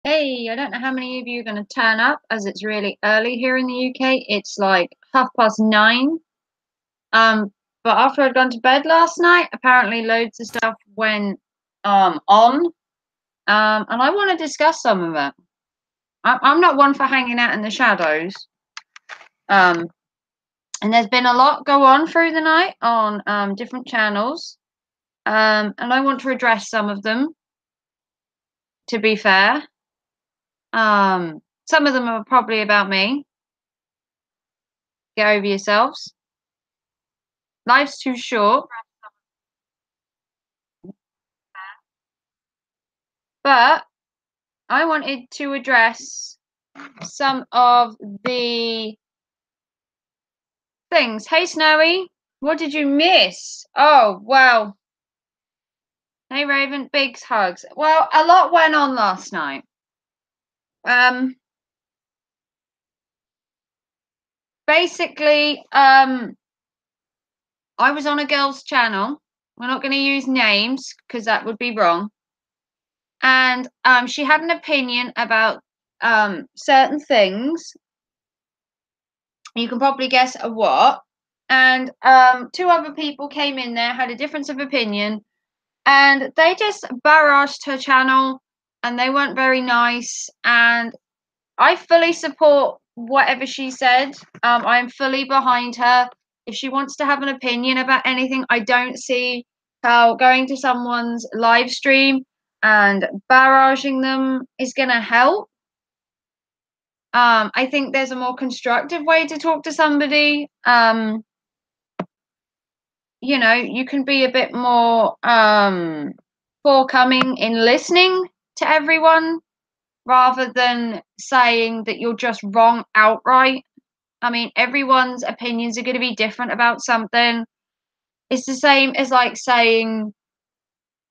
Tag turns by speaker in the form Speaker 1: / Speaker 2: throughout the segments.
Speaker 1: Hey, I don't know how many of you are going to turn up as it's really early here in the UK. It's like 9:30. Um, but after I'd gone to bed last night, apparently loads of stuff went on. And I want to discuss some of it. I'm not one for hanging out in the shadows. Um, and there's been a lot go on through the night on different channels. And I want to address some of them, to be fair. Some of them are probably about me. Get over yourselves. Life's too short. But I wanted to address some of the things. Hey, Snowy, what did you miss? Oh, well. Hey, Raven, big hugs. Well, a lot went on last night. Basically, I was on a girl's channel. We're not going to use names because that would be wrong. And she had an opinion about certain things. You can probably guess what. And two other people came in there, had a difference of opinion, and they just barraged her channel, and they weren't very nice. And I fully support whatever she said. I'm fully behind her. If she wants to have an opinion about anything, I don't see how going to someone's live stream and barraging them is going to help. I think there's a more constructive way to talk to somebody. You can be a bit more forthcoming in listening to everyone rather than saying that you're just wrong outright. I mean, everyone's opinions are going to be different about something. It's the same as like saying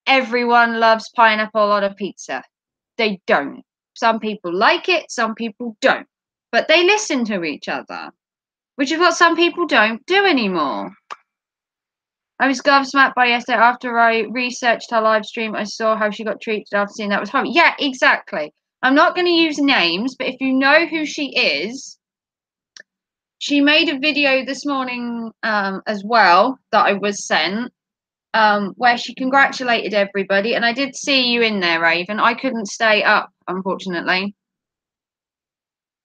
Speaker 1: everyone loves pineapple on a pizza. They don't. Some people like it, some people don't. But they listen to each other, which is what some people don't do anymore. I was gobsmacked by yesterday after I researched her live stream. I saw how she got treated after seeing that was horrible. Yeah, exactly. I'm not going to use names, but if you know who she is, she made a video this morning as well that I was sent where she congratulated everybody. And I did see you in there, Raven. I couldn't stay up, unfortunately.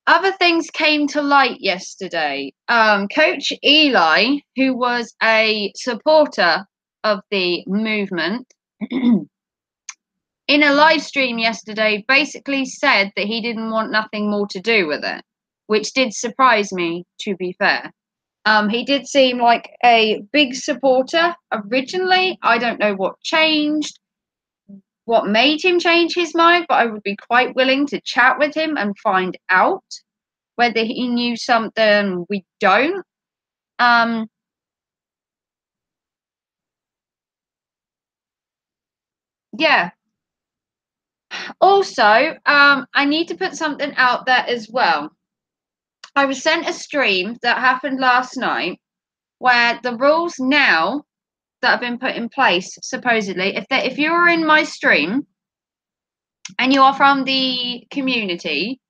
Speaker 1: Other things came to light yesterday. Coach Eli, who was a supporter of the movement, in a live stream yesterday, basically said that he didn't want nothing more to do with it, which did surprise me, to be fair. He did seem like a big supporter originally. I don't know what changed, what made him change his mind, but I would be quite willing to chat with him and find out whether he knew something we don't. Yeah. Also, I need to put something out there as well. I was sent a stream that happened last night where the rules now that have been put in place, supposedly, if you are in my stream and you are from the community,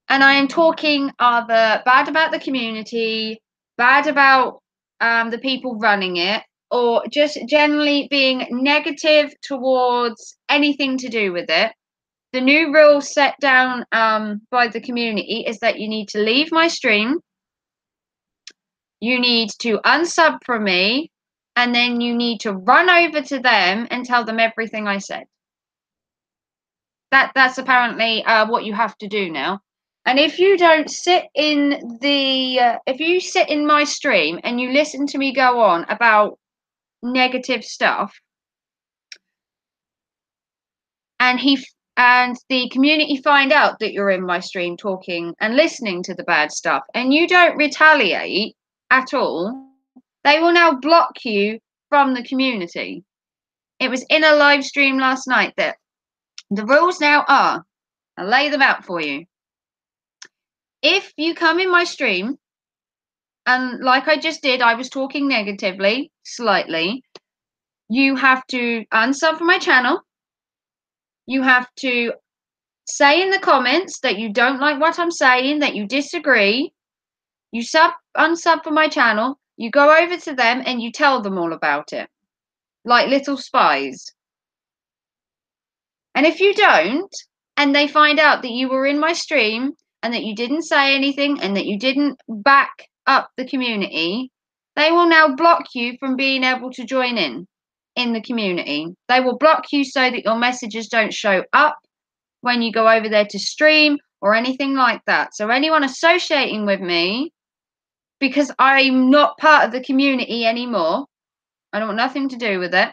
Speaker 1: and I am talking either bad about the community, bad about the people running it, or just generally being negative towards anything to do with it. The new rule set down by the community is that you need to leave my stream, you need to unsub from me, and then you need to run over to them and tell them everything I said. That's apparently what you have to do now. And if you don't sit in if you sit in my stream and you listen to me go on about negative stuff, and the community find out that you're in my stream talking and listening to the bad stuff, and you don't retaliate at all, they will now block you from the community. It was in a live stream last night that the rules now are, I'll lay them out for you. If you come in my stream, and like I just did, I was talking negatively, slightly, you have to unsub from my channel. You have to say in the comments that you don't like what I'm saying, that you disagree. You unsub for my channel, you go over to them and you tell them all about it. Like little spies. And if you don't, and they find out that you were in my stream and that you didn't say anything and that you didn't back up the community, they will now block you from being able to join in the community. They will block you so that your messages don't show up when you go over there to stream or anything like that. So anyone associating with me, because I'm not part of the community anymore, I don't want nothing to do with it.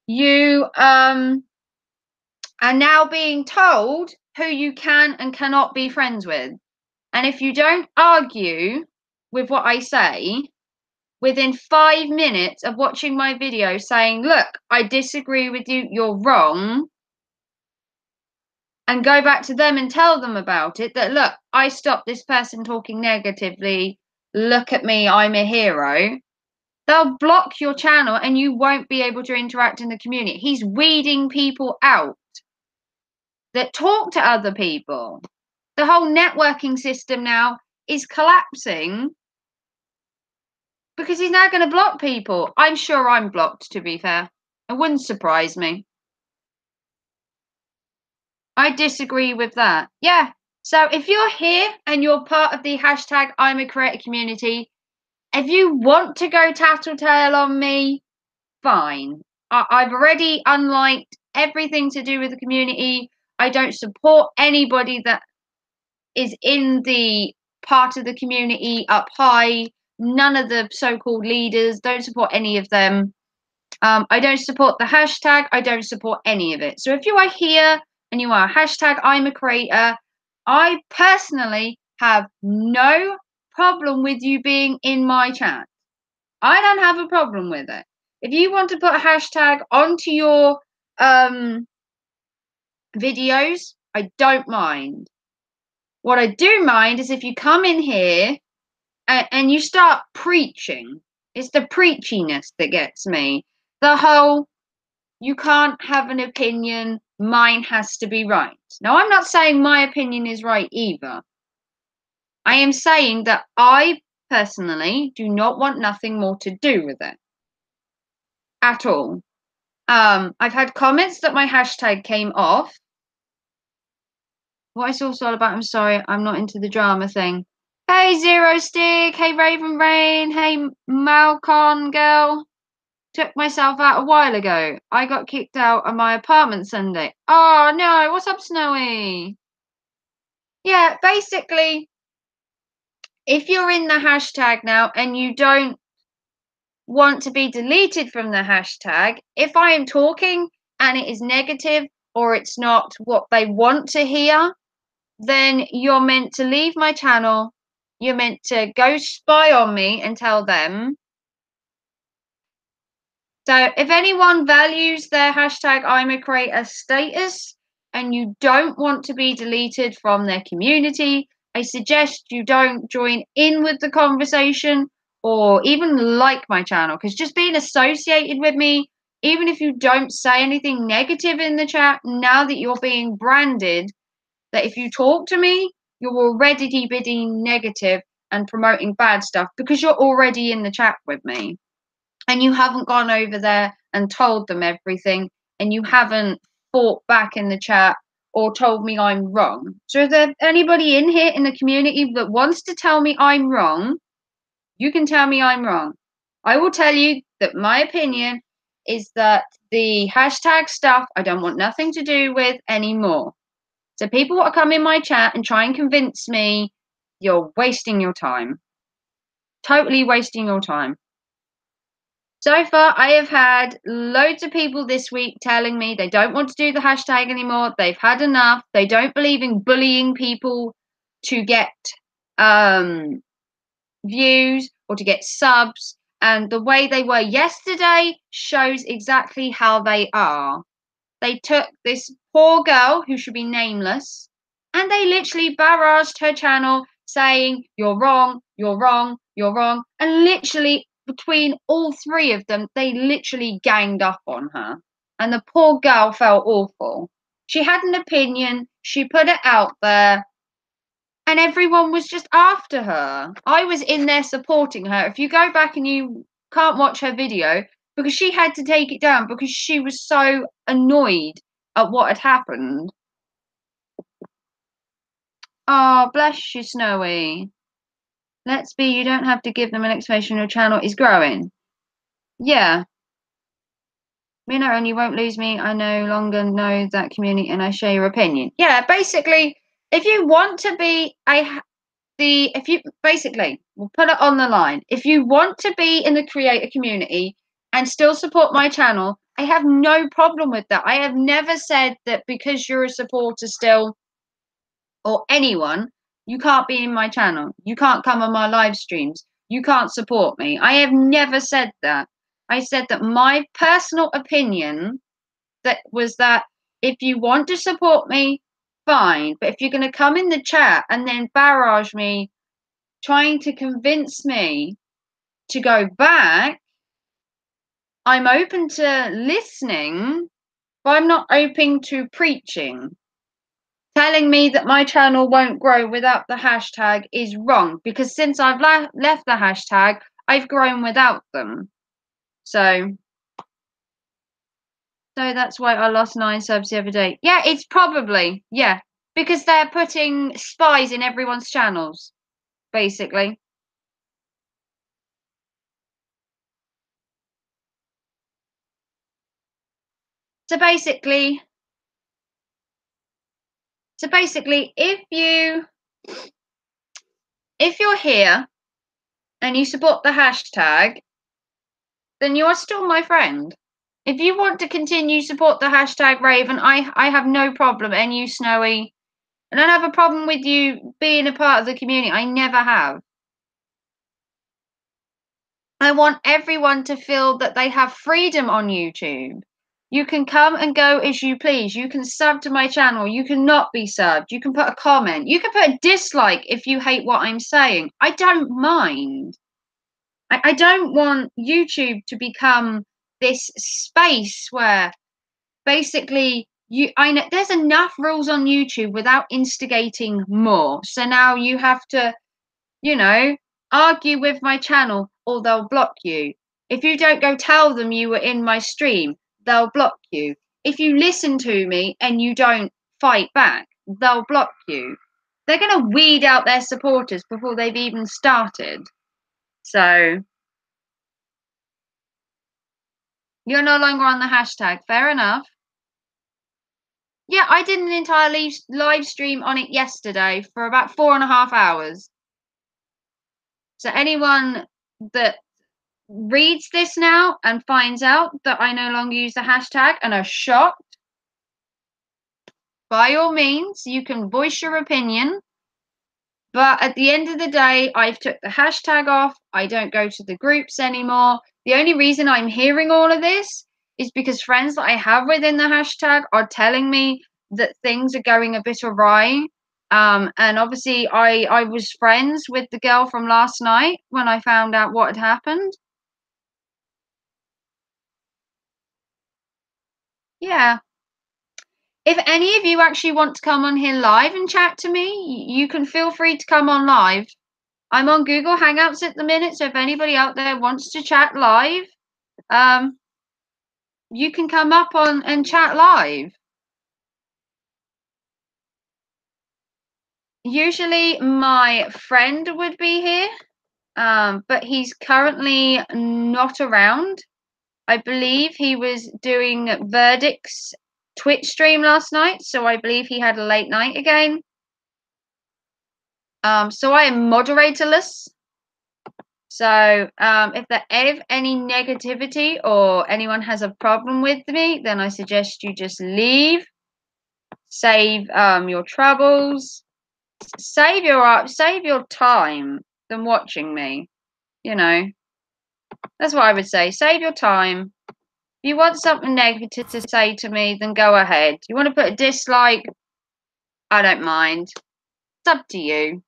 Speaker 1: You are now being told who you can and cannot be friends with. And if you don't argue with what I say, within 5 minutes of watching my video saying, look, I disagree with you, you're wrong, and go back to them and tell them about it, that, look, I stopped this person talking negatively, look at me, I'm a hero, they'll block your channel and you won't be able to interact in the community. He's weeding people out that talk to other people. The whole networking system now is collapsing because he's now going to block people. I'm sure I'm blocked, to be fair. It wouldn't surprise me. I disagree with that. Yeah. So if you're here and you're part of the hashtag I'm a creator community, if you want to go tattletale on me, fine. I've already unliked everything to do with the community. I don't support anybody that is in the part of the community up high. None of the so-called leaders, don't support any of them. I don't support the hashtag. I don't support any of it. So if you are here and you are hashtag I'm a creator, I personally have no problem with you being in my chat. I don't have a problem with it. If you want to put a hashtag onto your videos, I don't mind. What I do mind is if you come in here and you start preaching. It's the preachiness that gets me. The whole, you can't have an opinion, mine has to be right. Now, I'm not saying my opinion is right either. I am saying that I personally do not want nothing more to do with it. At all. I've had comments that my hashtag came off. What is also all about? I'm sorry, I'm not into the drama thing. Hey, Zero Stick. Hey, Raven Rain. Hey, Malcon girl. Took myself out a while ago. I got kicked out of my apartment Sunday. Oh, no. What's up, Snowy? Yeah, basically, if you're in the hashtag now and you don't want to be deleted from the hashtag, if I am talking and it is negative or it's not what they want to hear, then you're meant to leave my channel. You're meant to go spy on me and tell them. So if anyone values their hashtag I'm a creator status and you don't want to be deleted from their community, I suggest you don't join in with the conversation or even like my channel, because just being associated with me, even if you don't say anything negative in the chat, now that you're being branded, that if you talk to me, you're already bidding negative and promoting bad stuff because you're already in the chat with me. And you haven't gone over there and told them everything, and you haven't fought back in the chat or told me I'm wrong. So if there's anybody in here in the community that wants to tell me I'm wrong, you can tell me I'm wrong. I will tell you that my opinion is that the hashtag stuff I don't want nothing to do with anymore. So people want to come in my chat and try and convince me, you're wasting your time. Totally wasting your time. So far, I have had loads of people this week telling me they don't want to do the hashtag anymore. They've had enough. They don't believe in bullying people to get views or to get subs. And the way they were yesterday shows exactly how they are. They took this poor girl who should be nameless and they literally barraged her channel saying, you're wrong, you're wrong, you're wrong. And literally between all three of them, they literally ganged up on her. And the poor girl felt awful. She had an opinion, she put it out there, and everyone was just after her. I was in there supporting her. If you go back and you can't watch her video, because she had to take it down because she was so annoyed at what had happened. Oh, bless you, Snowy. Let's be, you don't have to give them an explanation. Your channel is growing. Yeah. And you won't lose me. I no longer know that community and I share your opinion. Yeah, basically, if you want to be we'll put it on the line. If you want to be in the creator community and still support my channel, I have no problem with that. I have never said that because you're a supporter still, or anyone, you can't be in my channel. You can't come on my live streams. You can't support me. I have never said that. I said that my personal opinion that was that if you want to support me, fine. But if you're going to come in the chat and then barrage me, trying to convince me to go back, I'm open to listening, but I'm not open to preaching. Telling me that my channel won't grow without the hashtag is wrong, because since I've left the hashtag, I've grown without them. So that's why I lost 9 subs the other day. Yeah, it's probably, yeah, because they're putting spies in everyone's channels, basically. So basically, if you're here and you support the hashtag, then you are still my friend. If you want to continue support the hashtag Raven, I have no problem. And you, Snowy, I don't have a problem with you being a part of the community. I never have. I want everyone to feel that they have freedom on YouTube. You can come and go as you please. You can sub to my channel. You can not be subbed. You can put a comment. You can put a dislike if you hate what I'm saying. I don't mind. I don't want YouTube to become this space where basically I know there's enough rules on YouTube without instigating more. So now you have to, argue with my channel or they'll block you. If you don't go tell them you were in my stream, they'll block you. If you listen to me and you don't fight back, they'll block you. They're going to weed out their supporters before they've even started. So you're no longer on the hashtag. Fair enough. Yeah, I did an entire live stream on it yesterday for about 4.5 hours. So anyone that reads this now and finds out that I no longer use the hashtag and are shocked, by all means, you can voice your opinion. But at the end of the day, I've took the hashtag off. I don't go to the groups anymore. The only reason I'm hearing all of this is because friends that I have within the hashtag are telling me that things are going a bit awry. And obviously, I was friends with the girl from last night when I found out what had happened. Yeah. If any of you actually want to come on here live and chat to me, you can feel free to come on live. I'm on Google Hangouts at the minute, so if anybody out there wants to chat live, you can come up on and chat live. Usually my friend would be here, but he's currently not around. I believe he was doing Verdict's Twitch stream last night, so I believe he had a late night again. So I am moderatorless. So if there is any negativity or anyone has a problem with me, then I suggest you just leave. Save your troubles. Save your time than watching me. That's what I would say. Save your time. If you want something negative to say to me, then go ahead. You want to put a dislike? I don't mind. It's up to you.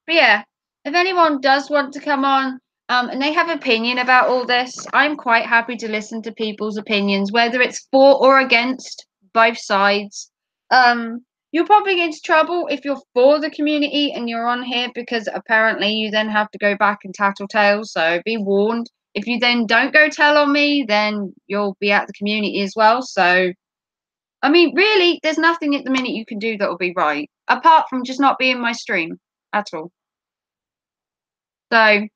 Speaker 1: But yeah, if anyone does want to come on and they have opinion about all this. I'm quite happy to listen to people's opinions, whether it's for or against both sides. You'll probably get into trouble if you're for the community and you're on here, because apparently you then have to go back and tattletale. So be warned. If you then don't go tell on me, then you'll be at the community as well. So, I mean, really, there's nothing at the minute you can do that will be right, apart from just not being my stream at all. So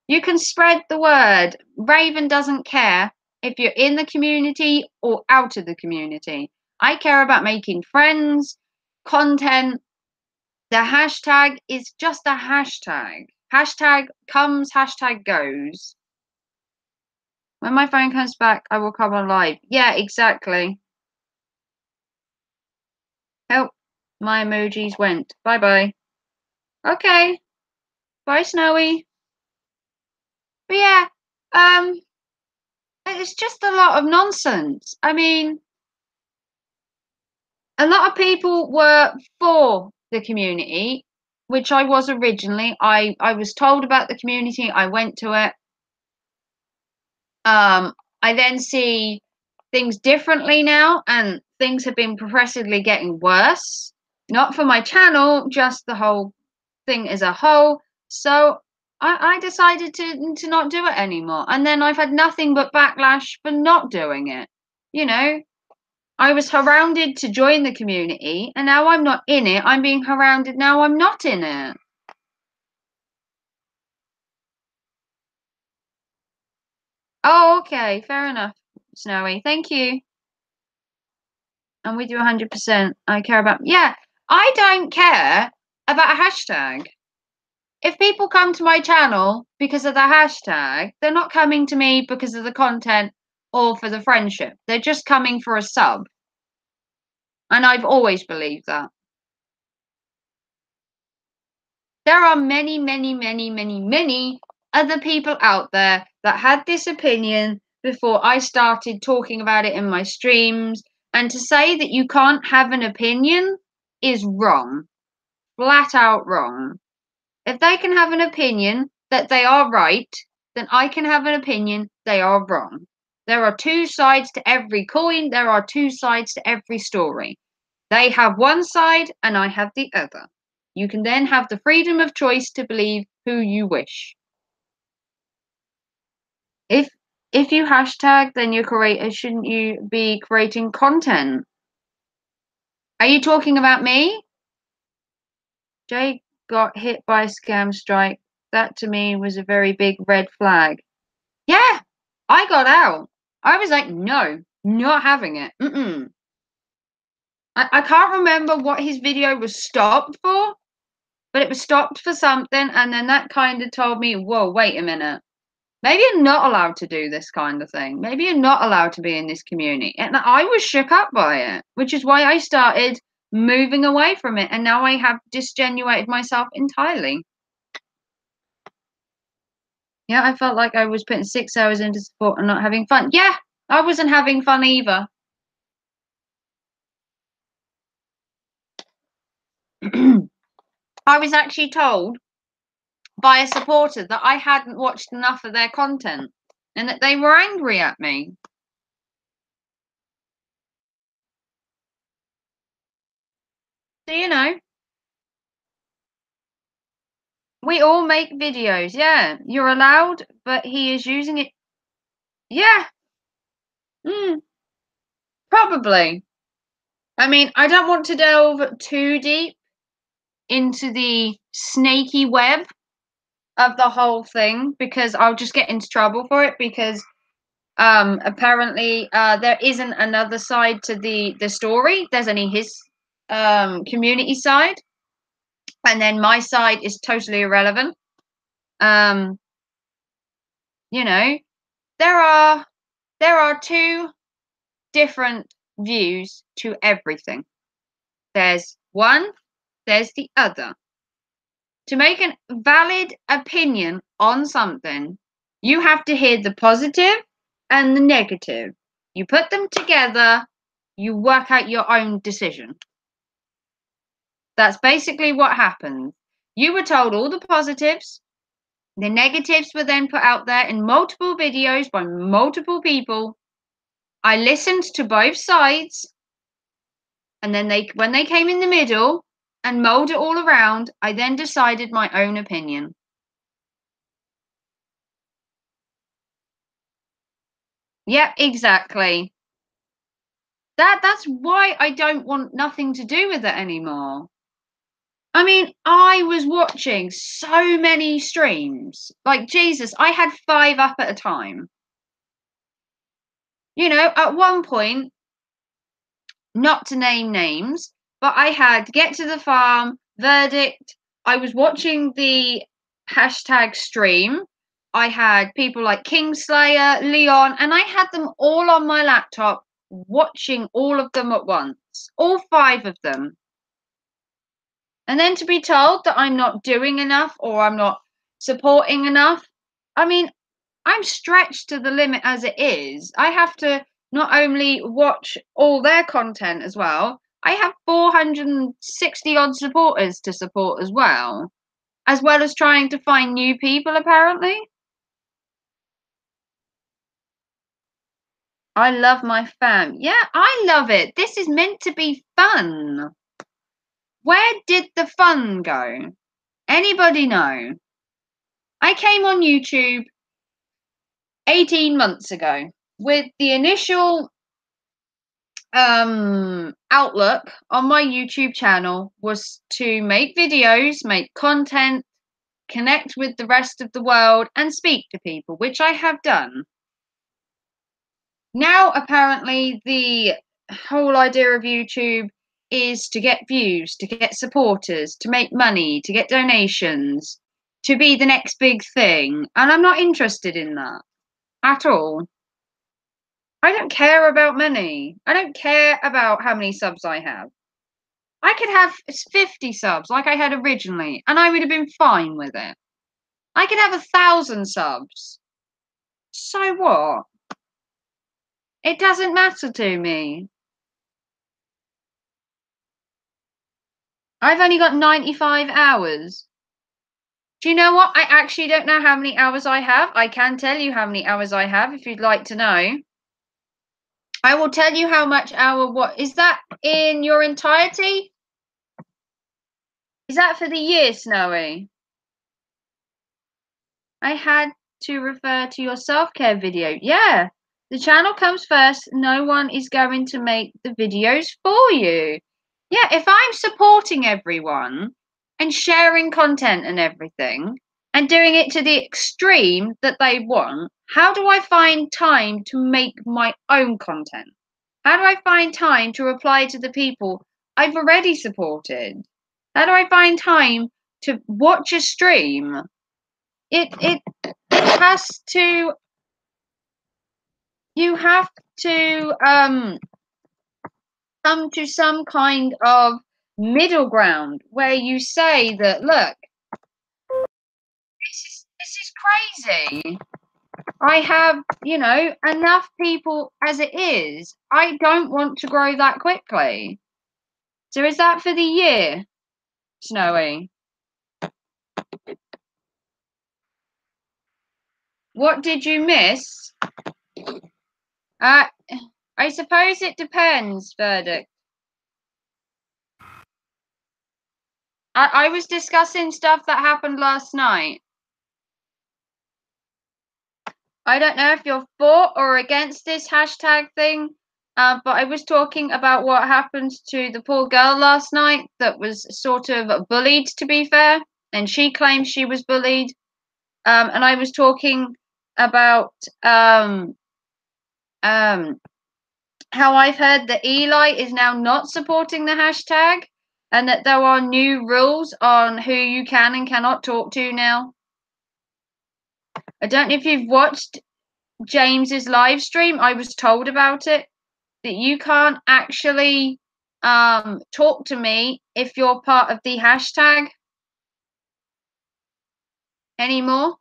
Speaker 1: you can spread the word. Raven doesn't care if you're in the community or out of the community. I care about making friends, content. The hashtag is just a hashtag. Hashtag comes, hashtag goes. When my phone comes back, I will come on live. Yeah, exactly. Oh, my emojis went. Bye bye. Okay. Bye, Snowy. But yeah, it's just a lot of nonsense. I mean, a lot of people were for the community, which I was originally. I was told about the community. I went to it. I then see things differently now, and things have been progressively getting worse. Not for my channel, just the whole thing as a whole. So I decided to not do it anymore. And then I've had nothing but backlash for not doing it. You know, I was hounded to join the community, and now I'm not in it. I'm being hounded now I'm not in it. Oh, okay, fair enough, Snowy. Thank you. I'm with you 100%. I care about. Yeah, I don't care about a hashtag. If people come to my channel because of the hashtag, they're not coming to me because of the content or for the friendship. They're just coming for a sub. And I've always believed that. There are many, many, many, many, many other people out there that had this opinion before I started talking about it in my streams. And to say that you can't have an opinion is wrong. Flat out wrong. If they can have an opinion that they are right, then I can have an opinion they are wrong. There are two sides to every coin. There are two sides to every story. They have one side and I have the other. You can then have the freedom of choice to believe who you wish. If you hashtag, then you're creator. Shouldn't you be creating content? Are you talking about me? Jay got hit by a scam strike. That to me was a very big red flag. Yeah, I got out. I was like, no, not having it. I can't remember what his video was stopped for, but it was stopped for something, and then that kind of told me, whoa, wait a minute. Maybe you're not allowed to do this kind of thing. Maybe you're not allowed to be in this community. And I was shook up by it, which is why I started moving away from it, and now I have disgenuated myself entirely. Yeah, I felt like I was putting 6 hours into sport and not having fun. Yeah, I wasn't having fun either. I was actually told by a supporter that I hadn't watched enough of their content and that they were angry at me. So, you know, we all make videos. Yeah, you're allowed, but he is using it. Yeah, probably. I mean, I don't want to delve too deep into the snaky web of the whole thing because I'll just get into trouble for it because apparently there isn't another side to the story. There's only his community side, and then my side is totally irrelevant. Um, you know, there are two different views to everything. There's one, there's the other. To make a valid opinion on something, you have to hear the positive and the negative. You put them together, you work out your own decision. That's basically what happened. You were told all the positives, The negatives were then put out there in multiple videos by multiple people. I listened to both sides, and then when they came in the middle and mulled it all around, I then decided my own opinion. Yep, exactly. That's why I don't want nothing to do with it anymore. I mean, I was watching so many streams. Like, Jesus, I had 5 up at a time. You know, at one point, not to name names, but I had Get to the Farm, Verdict. I was watching the hashtag stream. I had people like Kingslayer, Leon, and I had them all on my laptop watching all of them at once. All 5 of them. And then to be told that I'm not doing enough or I'm not supporting enough, I mean, I'm stretched to the limit as it is. I have to not only watch all their content as well, I have 460 odd supporters to support as well as trying to find new people, apparently. I love my fam. Yeah, I love it. This is meant to be fun. Where did the fun go? Anybody know? I came on YouTube 18 months ago with the initial outlook on my YouTube channel was to make videos, make content, connect with the rest of the world, and speak to people, which I have done. Now, apparently, the whole idea of YouTube is to get views, to get supporters, to make money, to get donations, to be the next big thing. And I'm not interested in that at all. I don't care about money. I don't care about how many subs I have. I could have 50 subs like I had originally, and I would have been fine with it. I could have 1,000 subs. So what? It doesn't matter to me. I've only got 95 hours. Do you know what? I actually don't know how many hours I have. I can tell you how many hours I have if you'd like to know. I will tell you how much hour what is that in your entirety? Is that for the year, Snowy? I had to refer to your self-care video. Yeah. The channel comes first. No one is going to make the videos for you. Yeah, if I'm supporting everyone and sharing content and everything and doing it to the extreme that they want, how do I find time to make my own content? How do I find time to reply to the people I've already supported? How do I find time to watch a stream? It has to you have to come to some kind of middle ground where you say that look, this is crazy. I have, you know, enough people as it is. I don't want to grow that quickly. So is that for the year, Snowy? What did you miss? Uh, I suppose it depends, Verdict. I was discussing stuff that happened last night. I don't know if you're for or against this hashtag thing, but I was talking about what happened to the poor girl last night that was sort of bullied, to be fair, and she claims she was bullied. And I was talking about how I've heard that Eli is now not supporting the hashtag and that there are new rules on who you can and cannot talk to now. I don't know if you've watched James's live stream. I was told about it that you can't actually talk to me if you're part of the hashtag anymore.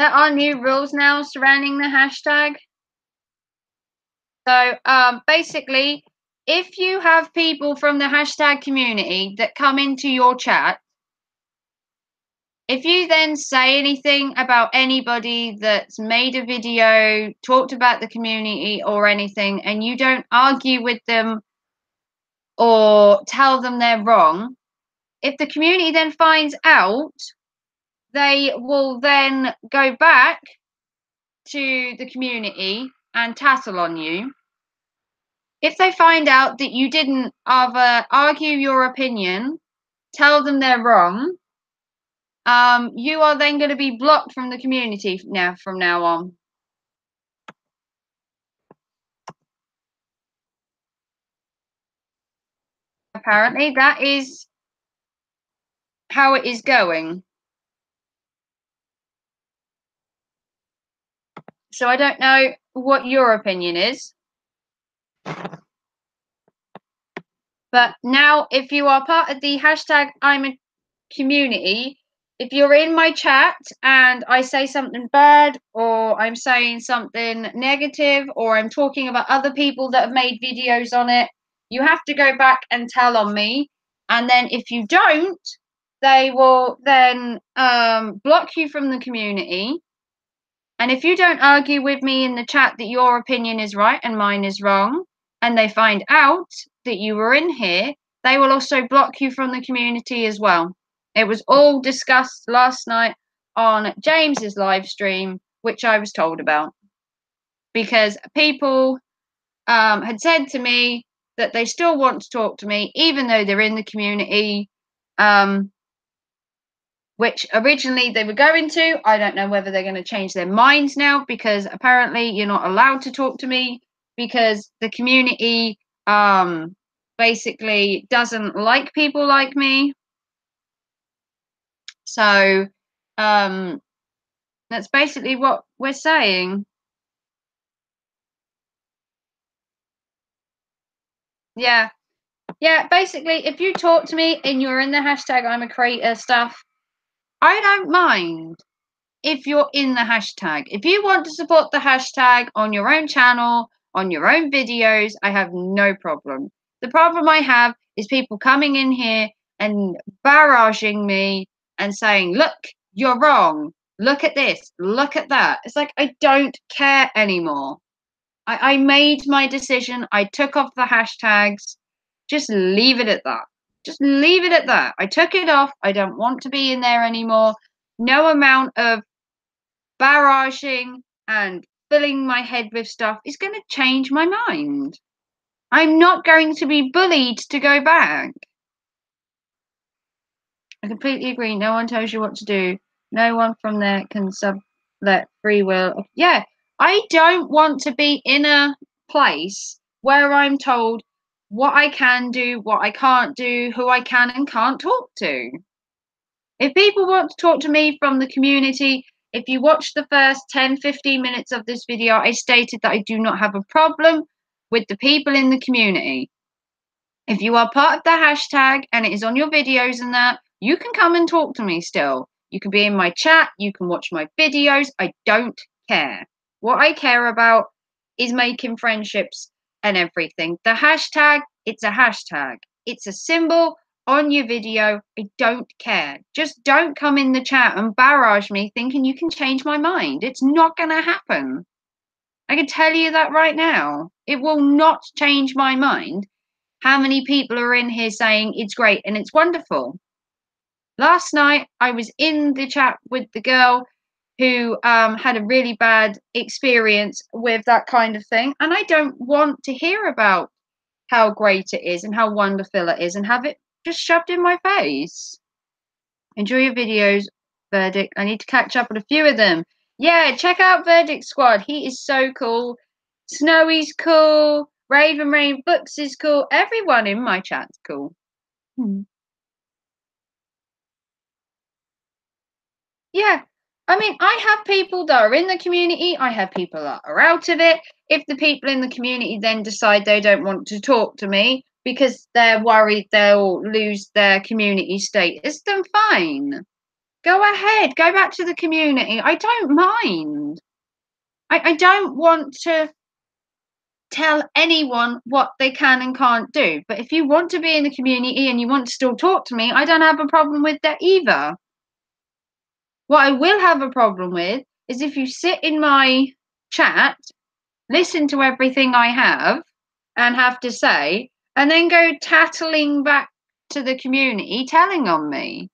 Speaker 1: There are new rules now surrounding the hashtag. So basically, if you have people from the hashtag community that come into your chat, if you then say anything about anybody that's made a video, talked about the community or anything, and you don't argue with them or tell them they're wrong, if the community then finds out, they will then go back to the community and tattle on you. If they find out that you didn't either argue your opinion, tell them they're wrong, you are then going to be blocked from the community from now on. Apparently, that is how it is going. So I don't know what your opinion is. But now, if you are part of the hashtag I'm a community, if you're in my chat and I say something bad or I'm saying something negative or I'm talking about other people that have made videos on it, you have to go back and tell on me. And then if you don't, they will then block you from the community. And if you don't argue with me in the chat that your opinion is right and mine is wrong, and they find out that you were in here, they will also block you from the community as well. It was all discussed last night on James's live stream, which I was told about. Because people had said to me that they still want to talk to me, even though they're in the community. Which originally they were going to. I don't know whether they're going to change their minds now, because apparently you're not allowed to talk to me because the community basically doesn't like people like me. So that's basically what we're saying. Yeah. Yeah, basically, if you talk to me and you're in the hashtag I'm a creator stuff, I don't mind if you're in the hashtag. If you want to support the hashtag on your own channel, on your own videos, I have no problem. The problem I have is people coming in here and barraging me and saying, look, you're wrong. Look at this. Look at that. It's like, I don't care anymore. I made my decision. I took off the hashtags. Just leave it at that. Just leave it at that. I took it off. I don't want to be in there anymore. No amount of barraging and filling my head with stuff is going to change my mind. I'm not going to be bullied to go back. I completely agree. No one tells you what to do. No one from there can sublet free will. Yeah, I don't want to be in a place where I'm told what I can do, what I can't do, who I can and can't talk to. If people want to talk to me from the community, if you watch the first 10-15 minutes of this video, I stated that I do not have a problem with the people in the community. If you are part of the hashtag and it is on your videos and that, you can come and talk to me still. You can be in my chat, you can watch my videos. I don't care. What I care about is making friendships and everything. The hashtag, it's a hashtag. It's a symbol on your video. I don't care. Just don't come in the chat and barrage me thinking you can change my mind. It's not going to happen. I can tell you that right now. It will not change my mind. How many people are in here saying it's great and it's wonderful? Last night, I was in the chat with the girl who had a really bad experience with that kind of thing. And I don't want to hear about how great it is and how wonderful it is and have it just shoved in my face. Enjoy your videos, Verdict. I need to catch up on a few of them. Yeah, check out Verdict Squad. He is so cool. Snowy's cool. Raven Rain Books is cool. Everyone in my chat's cool. Yeah. I mean, I have people that are in the community. I have people that are out of it. If the people in the community then decide they don't want to talk to me because they're worried they'll lose their community status, then fine. Go ahead, go back to the community. I don't mind. I don't want to tell anyone what they can and can't do. But if you want to be in the community and you want to still talk to me, I don't have a problem with that either. What I will have a problem with is if you sit in my chat, listen to everything I have and have to say, and then go tattling back to the community telling on me.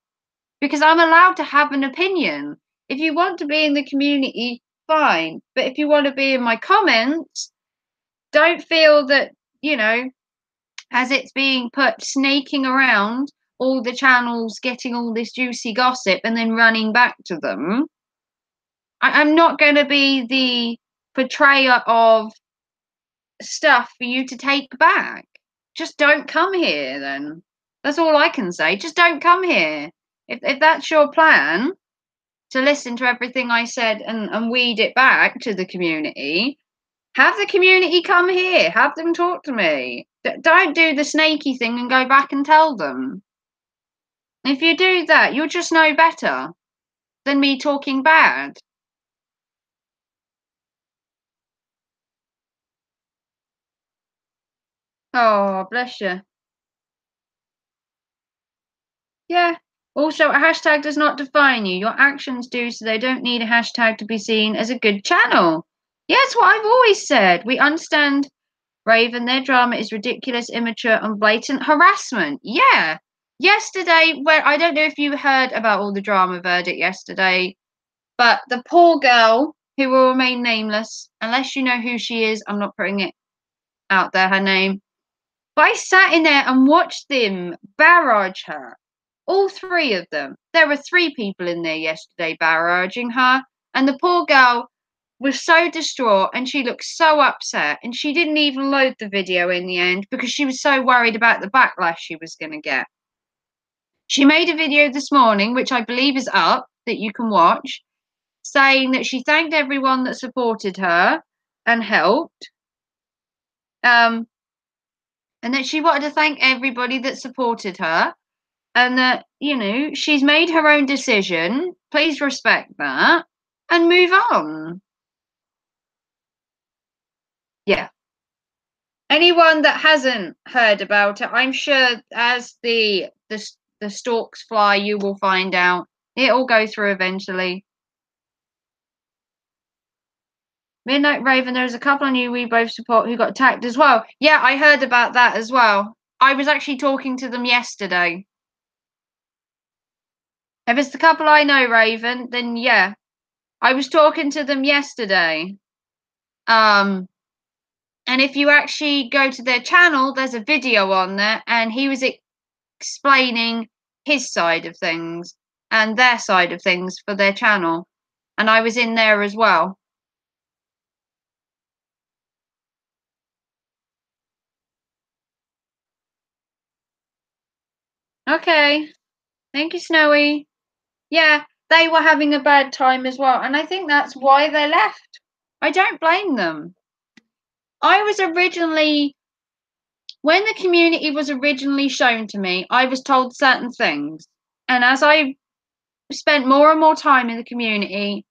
Speaker 1: Because I'm allowed to have an opinion. If you want to be in the community, fine. But if you want to be in my comments, don't feel that, as it's being put, snaking around all the channels, getting all this juicy gossip and then running back to them. I'm not going to be the portrayer of stuff for you to take back. Just don't come here then. That's all I can say. Just don't come here. If that's your plan, to listen to everything I said and weed it back to the community, have the community come here. Have them talk to me. Don't do the snaky thing and go back and tell them. If you do that, you'll just know better than me talking bad. Oh, bless you. Yeah. Also, a hashtag does not define you. Your actions do, so they don't need a hashtag to be seen as a good channel. Yeah, it's what I've always said. We understand, Raven, their drama is ridiculous, immature, and blatant harassment. Yeah. Yesterday, where I don't know if you heard about all the drama verdict yesterday, but the poor girl who will remain nameless, unless you know who she is, I'm not putting it out there, her name. But I sat in there and watched them barrage her. All three of them. There were three people in there yesterday barraging her, and the poor girl was so distraught and she looked so upset, and she didn't even load the video in the end because she was so worried about the backlash she was going to get. She made a video this morning, which I believe is up, that you can watch, saying that she thanked everyone that supported her and helped. And that she wanted to thank everybody that supported her, and that, she's made her own decision. Please respect that and move on. Yeah. Anyone that hasn't heard about it, I'm sure as the stalks fly, you will find out. It'll go through eventually. Midnight Raven, there's a couple on you we both support who got attacked as well. Yeah, I heard about that as well. I was actually talking to them yesterday. If it's the couple I know, Raven, then yeah. I was talking to them yesterday. And if you actually go to their channel, there's a video on there, and he was explaining his side of things and their side of things for their channel. And I was in there as well. Okay. Thank you, Snowy. Yeah, they were having a bad time as well. And I think that's why they left. I don't blame them. I was originally, when the community was originally shown to me, I was told certain things. And as I spent more and more time in the community,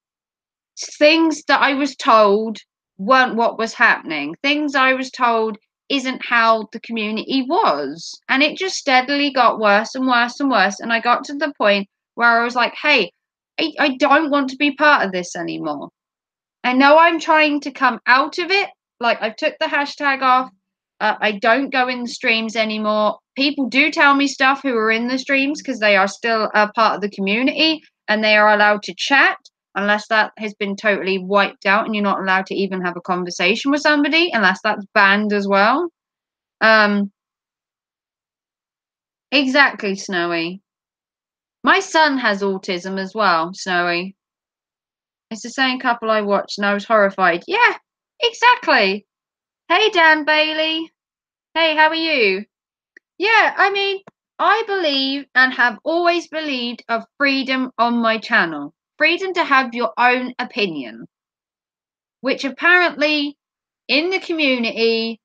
Speaker 1: things that I was told weren't what was happening. Things I was told isn't how the community was. And it just steadily got worse and worse and worse. And I got to the point where I was like, hey, I don't want to be part of this anymore. I know I'm trying to come out of it. Like, I've took the hashtag off. I don't go in the streams anymore. People do tell me stuff who are in the streams because they are still a part of the community and they are allowed to chat unless that has been totally wiped out and you're not allowed to even have a conversation with somebody unless that's banned as well. Exactly, Snowy. My son has autism as well, Snowy. It's the same couple I watched and I was horrified. Yeah, exactly. Hey, Dan Bailey. Hey, how are you? Yeah, I mean, I believe and have always believed of freedom on my channel. Freedom to have your own opinion. Which apparently in the community,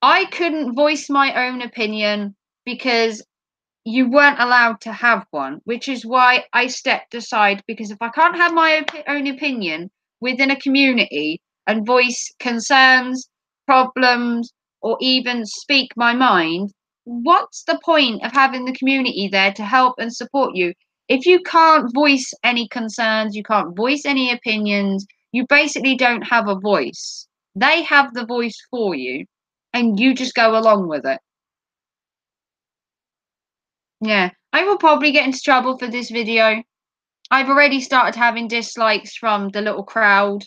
Speaker 1: I couldn't voice my own opinion because you weren't allowed to have one, which is why I stepped aside, because if I can't have my own opinion within a community and voice concerns, problems, or even speak my mind, what's the point of having the community there to help and support you? If you can't voice any concerns, you can't voice any opinions, you basically don't have a voice. They have the voice for you, and you just go along with it. Yeah, I will probably get into trouble for this video. I've already started having dislikes from the little crowd.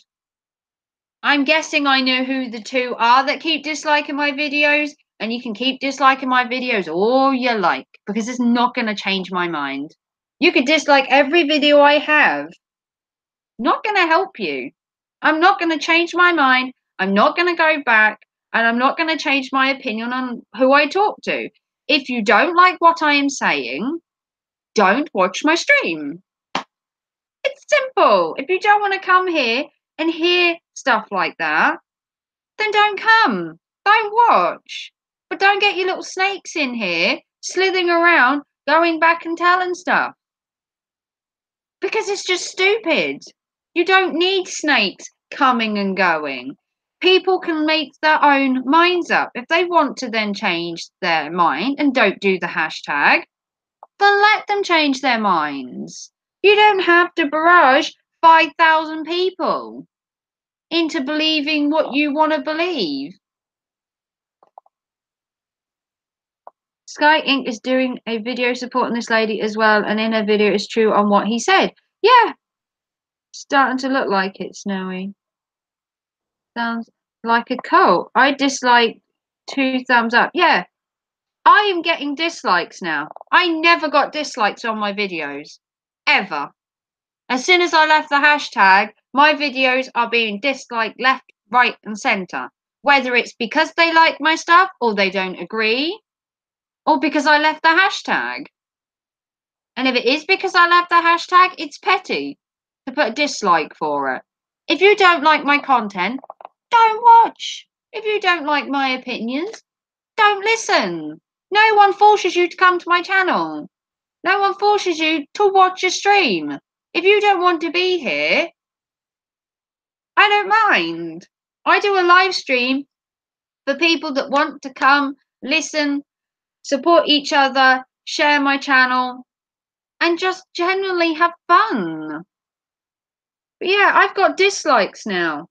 Speaker 1: I'm guessing I know who the two are that keep disliking my videos, and you can keep disliking my videos all you like, because it's not going to change my mind. You could dislike every video I have. Not going to help you. I'm not going to change my mind. I'm not going to go back, and I'm not going to change my opinion on who I talk to. If you don't like what I am saying, don't watch my stream. It's simple. If you don't want to come here and hear stuff like that, then don't come. Don't watch. But don't get your little snakes in here slithering around, going back and telling stuff. Because it's just stupid. You don't need snakes coming and going. People can make their own minds up. If they want to then change their mind and don't do the hashtag, then let them change their minds. You don't have to barrage 5,000 people into believing what you want to believe. Sky Inc. is doing a video supporting this lady as well, and in her video it's true on what he said. Yeah, starting to look like it, Snowy. Sounds like a cult. I dislike 2 thumbs up. Yeah, I am getting dislikes now. I never got dislikes on my videos. Ever. As soon as I left the hashtag, my videos are being disliked left, right, and centre. Whether it's because they like my stuff or they don't agree, or because I left the hashtag. And if it is because I left the hashtag, it's petty to put a dislike for it. If you don't like my content, don't watch. If you don't like my opinions, don't listen. No one forces you to come to my channel. No one forces you to watch a stream. If you don't want to be here, I don't mind. I do a live stream for people that want to come, listen, support each other, share my channel, and just generally have fun. But yeah, I've got dislikes now.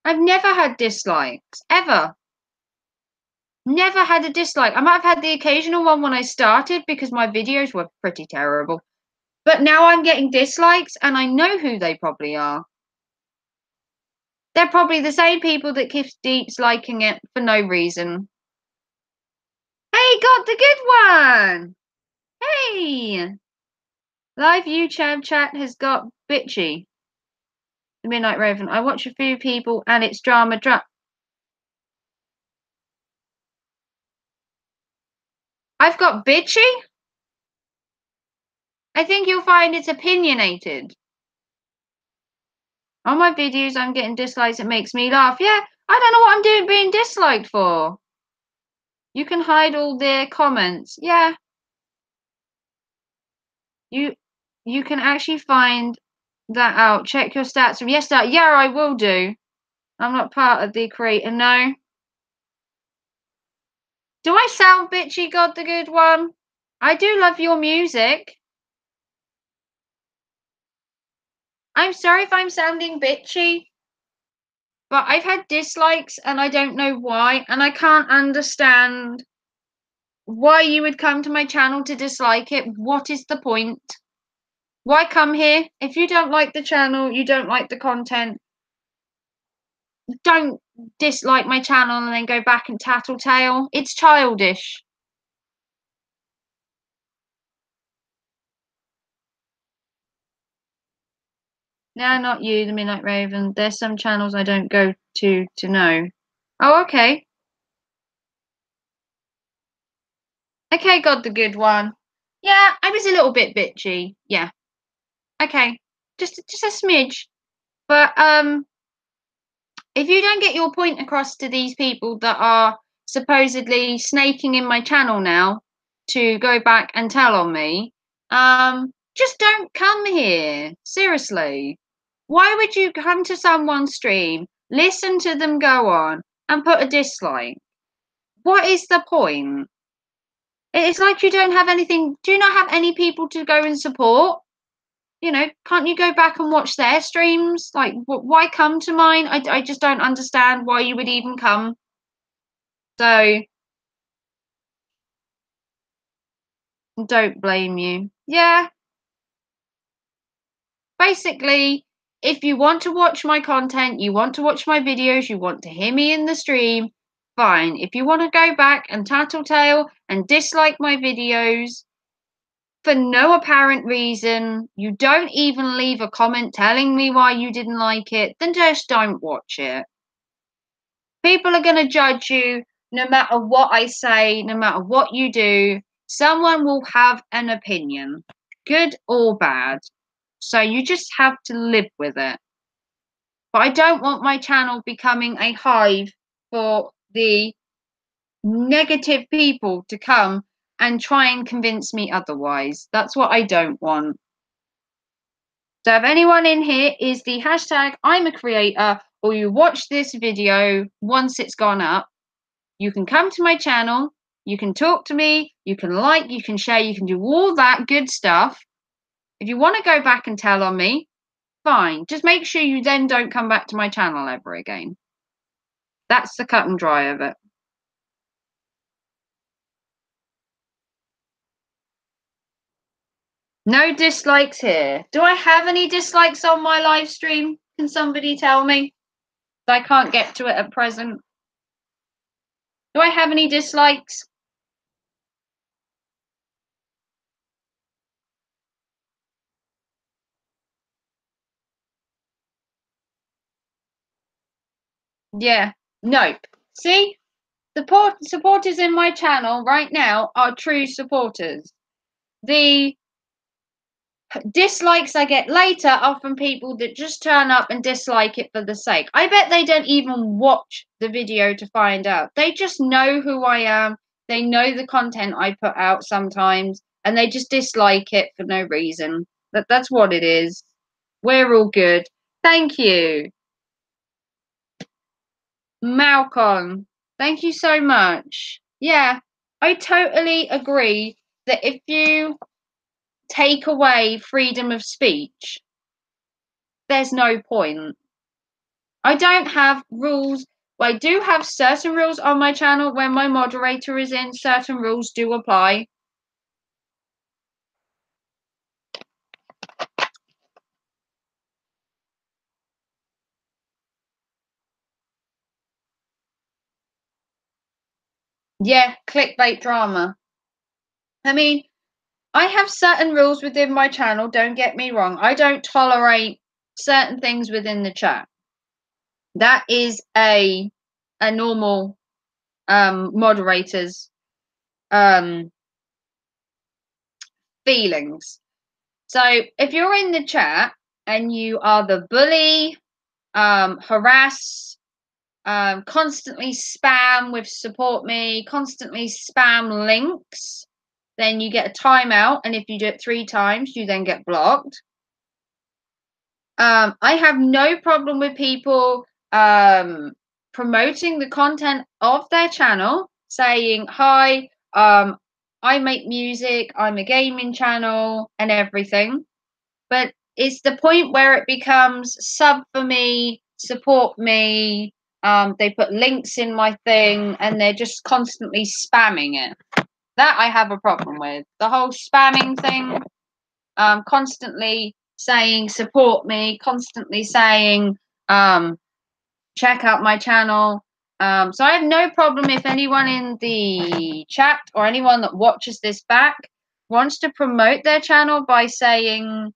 Speaker 1: I've never had dislikes, ever. Never had a dislike. I might have had the occasional one when I started because my videos were pretty terrible. But now I'm getting dislikes, and I know who they probably are. They're probably the same people that keep disliking it for no reason. Hey, got the good one! Hey! Live YouTube chat has got bitchy. The Midnight Raven. I watch a few people and it's drama. I've got bitchy? I think you'll find it's opinionated. On my videos, I'm getting dislikes. It makes me laugh. Yeah, I don't know what I'm doing being disliked for. You can hide all their comments. Yeah. You can actually find that out. Check your stats from yesterday. Yeah, I will do. I'm not part of the creator, no. Do I sound bitchy, God the good one? I do love your music. I'm sorry if I'm sounding bitchy, but I've had dislikes and I don't know why, and I can't understand why you would come to my channel to dislike it. What is the point? Why come here? If you don't like the channel, you don't like the content, don't dislike my channel and then go back and tattletale. It's childish. No, not you, the Midnight Raven. There's some channels I don't go to know. Oh, okay. Okay, got the good one. Yeah, I was a little bit bitchy. Yeah. Okay. Just a smidge. But if you don't get your point across to these people that are supposedly snaking in my channel now, to go back and tell on me, just don't come here. Seriously. Why would you come to someone's stream, listen to them go on, and put a dislike? What is the point? It's like you don't have anything. Do you not have any people to go and support? You know, can't you go back and watch their streams? Like, why come to mine? I just don't understand why you would even come. So, don't blame you. Yeah, basically, if you want to watch my content, you want to watch my videos, you want to hear me in the stream, fine. If you want to go back and tattletale and dislike my videos for no apparent reason, you don't even leave a comment telling me why you didn't like it, then just don't watch it. People are going to judge you no matter what I say, no matter what you do. Someone will have an opinion, good or bad. So you just have to live with it. But I don't want my channel becoming a hive for the negative people to come and try and convince me otherwise. That's what I don't want. So if anyone in here is the hashtag I'm a creator, or you watch this video once it's gone up, you can come to my channel, you can talk to me, you can like, you can share, you can do all that good stuff. If you want to go back and tell on me, fine. Just make sure you then don't come back to my channel ever again. That's the cut and dry of it. No dislikes here. Do I have any dislikes on my live stream? Can somebody tell me? I can't get to it at present. Do I have any dislikes? Yeah. Nope. See? The supporters in my channel right now are true supporters. The dislikes I get later are from people that just turn up and dislike it for the sake. I bet they don't even watch the video to find out. They just know who I am. They know the content I put out sometimes, and they just dislike it for no reason. That's what it is. We're all good. Thank you. Malcolm, thank you so much. Yeah, I totally agree that if you take away freedom of speech, there's no point. I don't have rules. Well, I do have certain rules on my channel. When my moderator is in, certain rules do apply. Yeah, clickbait drama. I mean, I have certain rules within my channel, don't get me wrong. I don't tolerate certain things within the chat. That is a normal moderator's feelings. So if you're in the chat and you are the bully, harass, constantly spam with support me, constantly spam links, then you get a timeout. And if you do it 3 times, you then get blocked. I have no problem with people promoting the content of their channel, saying, hi, I make music, I'm a gaming channel, and everything. But it's the point where it becomes sub for me, support me. They put links in my thing, and they're just constantly spamming it. That I have a problem with. The whole spamming thing, constantly saying support me, constantly saying check out my channel. So I have no problem if anyone in the chat or anyone that watches this back wants to promote their channel by saying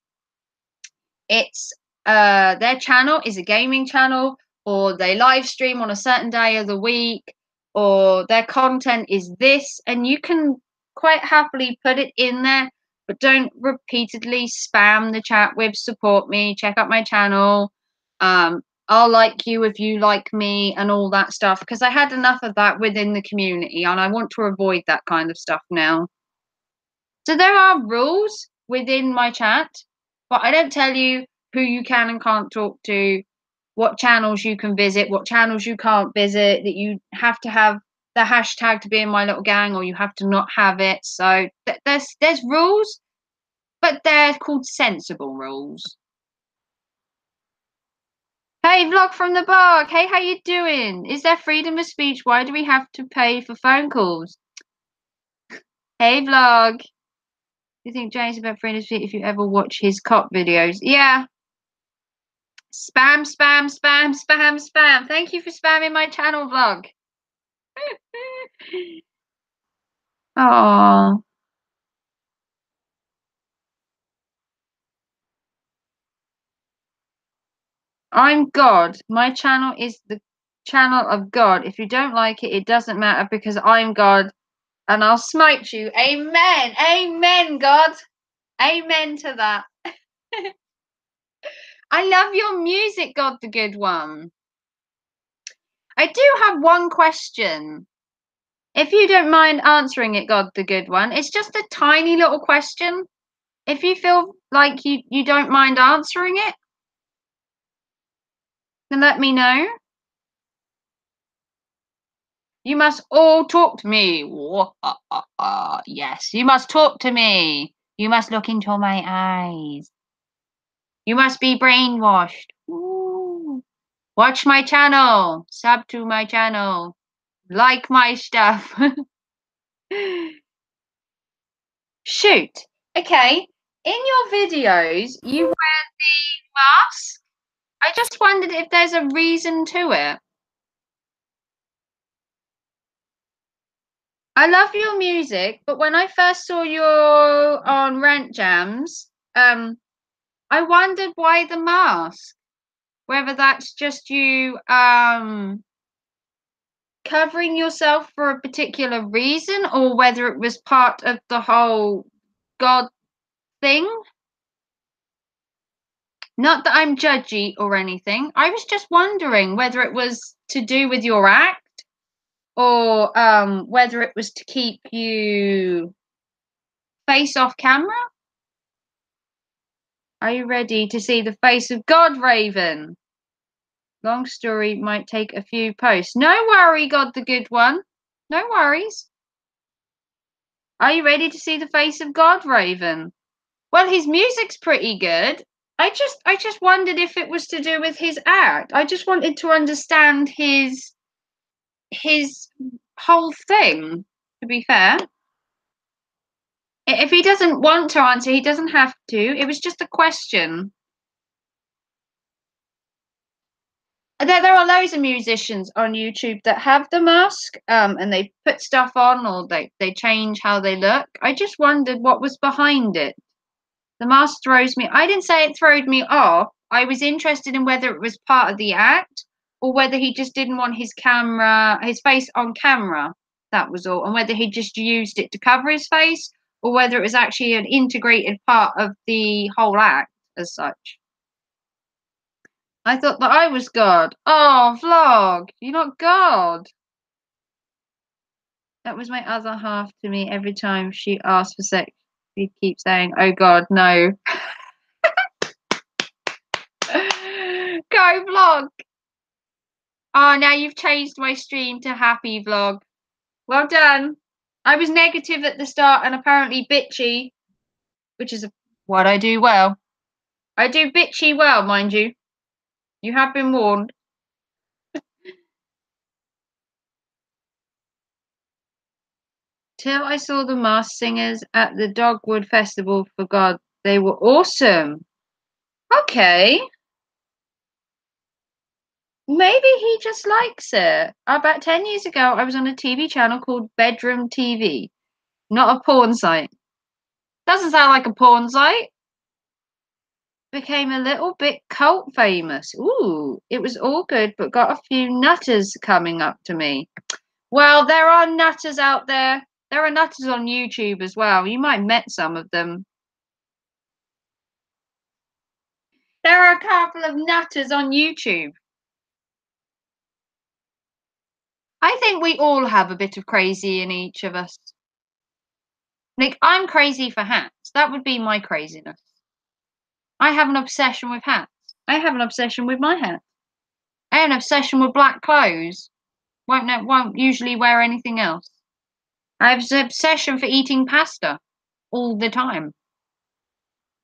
Speaker 1: it's their channel is a gaming channel, or they live stream on a certain day of the week, or their content is this, and you can quite happily put it in there, but don't repeatedly spam the chat with support me, check out my channel, I'll like you if you like me, and all that stuff, because I had enough of that within the community and I want to avoid that kind of stuff now. So there are rules within my chat, but I don't tell you who you can and can't talk to, what channels you can visit, what channels you can't visit, that you have to have the hashtag to be in my little gang or you have to not have it. So there's rules, but they're called sensible rules. Hey, vlog from the bar. Hey, how you doing? Is there freedom of speech? Why do we have to pay for phone calls? Hey, vlog. Do you think Jay's about freedom of speech if you ever watch his cop videos? Yeah. Spam, spam, spam, spam, spam. Thank you for spamming my channel, vlog. Oh, I'm God. My channel is the channel of God. If you don't like it, it doesn't matter because I'm God and I'll smite you. Amen. Amen, God. Amen to that. I love your music, God the Good One. I do have one question. If you don't mind answering it, God the Good One, it's just a tiny little question. If you feel like you don't mind answering it, then let me know. You must all talk to me. Yes, you must talk to me. You must look into my eyes. You must be brainwashed. Ooh. Watch my channel. Sub to my channel. Like my stuff. Shoot. Okay. In your videos, you wear the mask. I just wondered if there's a reason to it. I love your music, but when I first saw you on Rent Jams, I wondered why the mask. Whether that's just you covering yourself for a particular reason or whether it was part of the whole God thing. Not that I'm judgy or anything. I was just wondering whether it was to do with your act or whether it was to keep you face off camera. Are you ready to see the face of God, Raven? Long story might take a few posts. No worry, God the Good One. No worries. Are you ready to see the face of God, Raven? Well, his music's pretty good. I just wondered if it was to do with his act. I just wanted to understand his whole thing, to be fair. If he doesn't want to answer, he doesn't have to. It was just a question. There are loads of musicians on YouTube that have the mask, and they put stuff on or they change how they look. I just wondered what was behind it. The mask throws me. I didn't say it throwed me off. I was interested in whether it was part of the act or whether he just didn't want his face on camera. That was all. And whether he just used it to cover his face or whether it was actually an integrated part of the whole act as such. I thought that I was God. Oh, vlog, you're not God. That was my other half to me every time she asked for sex. She keeps saying, oh God, no. Go vlog. Oh, now you've changed my stream to happy vlog. Well done. I was negative at the start and apparently bitchy, which is what I do well. I do bitchy well, mind you. You have been warned. Till I saw the Masked Singers at the Dogwood Festival for God. They were awesome. Okay. Maybe he just likes it. About 10 years ago, I was on a TV channel called Bedroom TV. Not a porn site. Doesn't sound like a porn site. Became a little bit cult famous. Ooh, it was all good, but got a few nutters coming up to me. Well, there are nutters out there. There are nutters on YouTube as well. You might have met some of them. There are a couple of nutters on YouTube. I think we all have a bit of crazy in each of us. Like, I'm crazy for hats. That would be my craziness. I have an obsession with hats. I have an obsession with my hat. I have an obsession with black clothes. Won't usually wear anything else. I have an obsession for eating pasta all the time.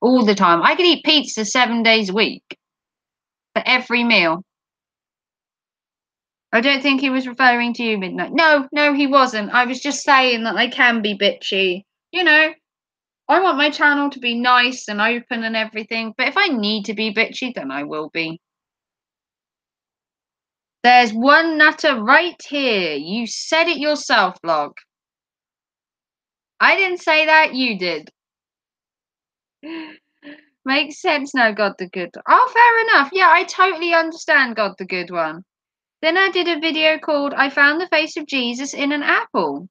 Speaker 1: All the time. I could eat pizza 7 days a week for every meal. I don't think he was referring to you, Midnight. No, he wasn't. I was just saying that I can be bitchy. You know, I want my channel to be nice and open and everything, but if I need to be bitchy, then I will be. There's one nutter right here. You said it yourself, Log. I didn't say that, you did. Makes sense now, God the Good. Oh, fair enough. Yeah, I totally understand God the Good One. Then I did a video called I Found the Face of Jesus in an Apple.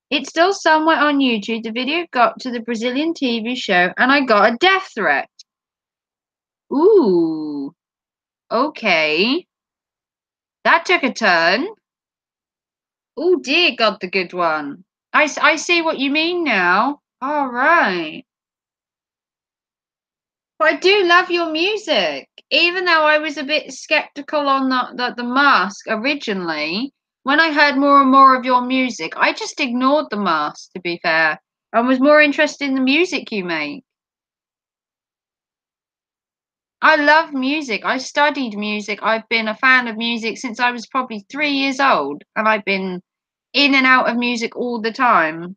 Speaker 1: It's still somewhere on YouTube. The video got to the Brazilian TV show and I got a death threat. Ooh. Okay. That took a turn. Oh dear, God the Good One. I see what you mean now. All right. But I do love your music. Even though I was a bit skeptical on the mask originally, when I heard more and more of your music, I just ignored the mask, to be fair, and was more interested in the music you make. I love music. I studied music. I've been a fan of music since I was probably 3 years old, and I've been in and out of music all the time.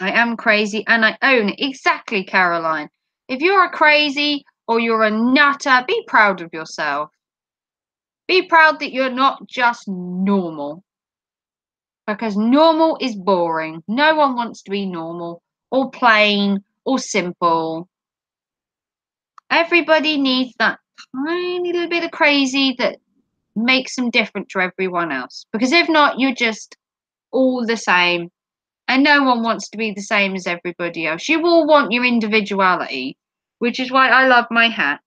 Speaker 1: I am crazy and I own it. Exactly, Caroline. If you're a crazy or you're a nutter, be proud of yourself. Be proud that you're not just normal. Because normal is boring. No one wants to be normal or plain or simple. Everybody needs that tiny little bit of crazy that makes them different to everyone else. Because if not, you're just all the same. And no one wants to be the same as everybody else. You all want your individuality, which is why I love my hat.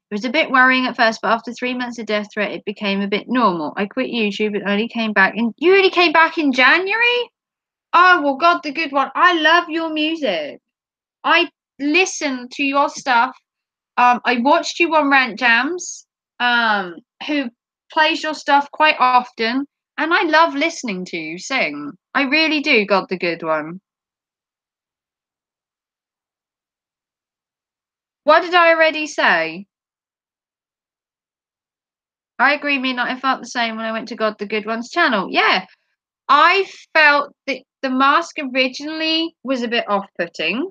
Speaker 1: It was a bit worrying at first, but after 3 months of death threat, it became a bit normal. I quit YouTube and only came back in. You only came back in January? Oh, well, God, the Good One. I love your music. I listen to your stuff. I watched you on Rant Jams, who plays your stuff quite often, and I love listening to you sing. I really do, God, the Good One. What did I already say? I agree, Midnight. I felt the same when I went to God the Good One's channel. Yeah, I felt that the mask originally was a bit off putting,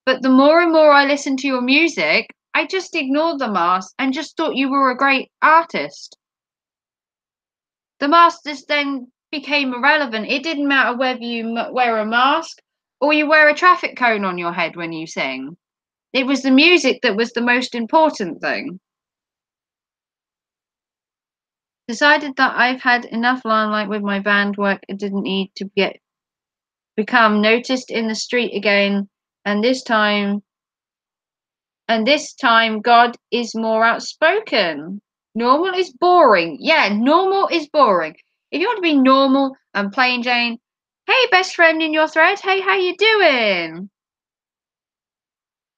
Speaker 1: but the more and more I listened to your music, I just ignored the mask and just thought you were a great artist. The mask just then became irrelevant. It didn't matter whether you wear a mask or you wear a traffic cone on your head when you sing. It was the music that was the most important thing. Decided that I've had enough limelight with my band work. I didn't need to become noticed in the street again. And this time God is more outspoken. Normal is boring. Yeah, normal is boring. If you want to be normal and plain Jane, hey best friend in your thread, hey, how you doing?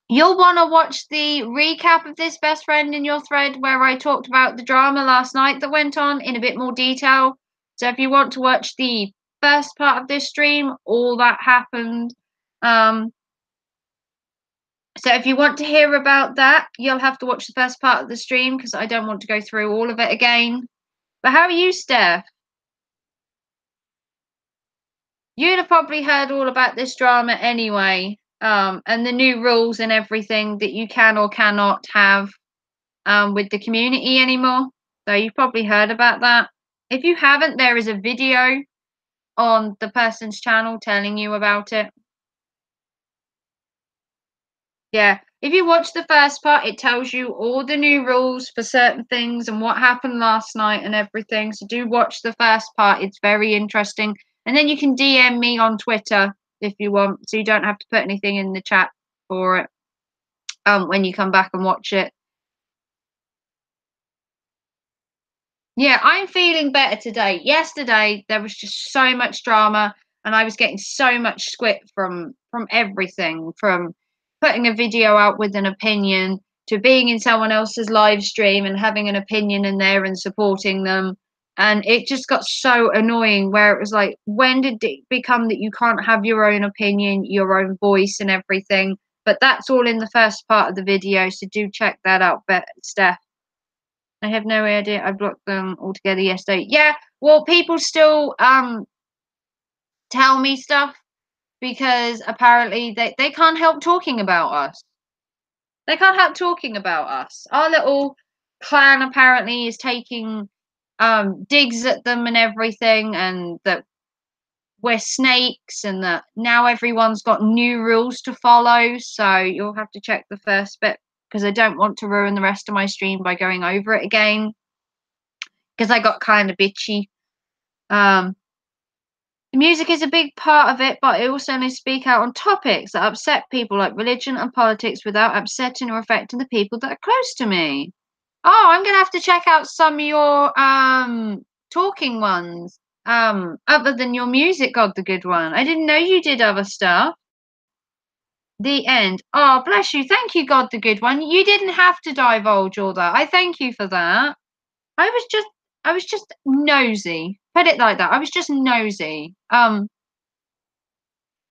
Speaker 1: You'll want to watch the recap of this best friend in your thread where I talked about the drama last night that went on in a bit more detail. So if you want to watch the first part of this stream, all that happened. So if you want to hear about that, you'll have to watch the first part of the stream because I don't want to go through all of it again. But how are you, Steph? You'd have probably heard all about this drama anyway, and the new rules and everything that you can or cannot have with the community anymore. So you've probably heard about that. If you haven't, there is a video on the person's channel telling you about it. Yeah, if you watch the first part, it tells you all the new rules for certain things and what happened last night and everything. So do watch the first part. It's very interesting. And then you can DM me on Twitter if you want, so you don't have to put anything in the chat for it when you come back and watch it. Yeah, I'm feeling better today. Yesterday, there was just so much drama. and I was getting so much squit from everything, from putting a video out with an opinion to being in someone else's live stream and having an opinion in there and supporting them. And it just got so annoying where it was like, when did it become that you can't have your own opinion, your own voice and everything? But that's all in the first part of the video, so do check that out. But Steph, I have no idea. I blocked them altogether yesterday. Yeah, well, people still tell me stuff because apparently they can't help talking about us. They can't help talking about us. Our little clan apparently is taking digs at them and everything, and that we're snakes, and that now everyone's got new rules to follow. So you'll have to check the first bit because I don't want to ruin the rest of my stream by going over it again because I got kind of bitchy. The music is a big part of it, but I also only speak out on topics that upset people like religion and politics without upsetting or affecting the people that are close to me. Oh, I'm gonna have to check out some of your talking ones. Other than your music, God the Good One. I didn't know you did other stuff. The end. Oh, bless you. Thank you, God the Good One. You didn't have to divulge all that. I thank you for that. I was just nosy. Put it like that. I was just nosy. I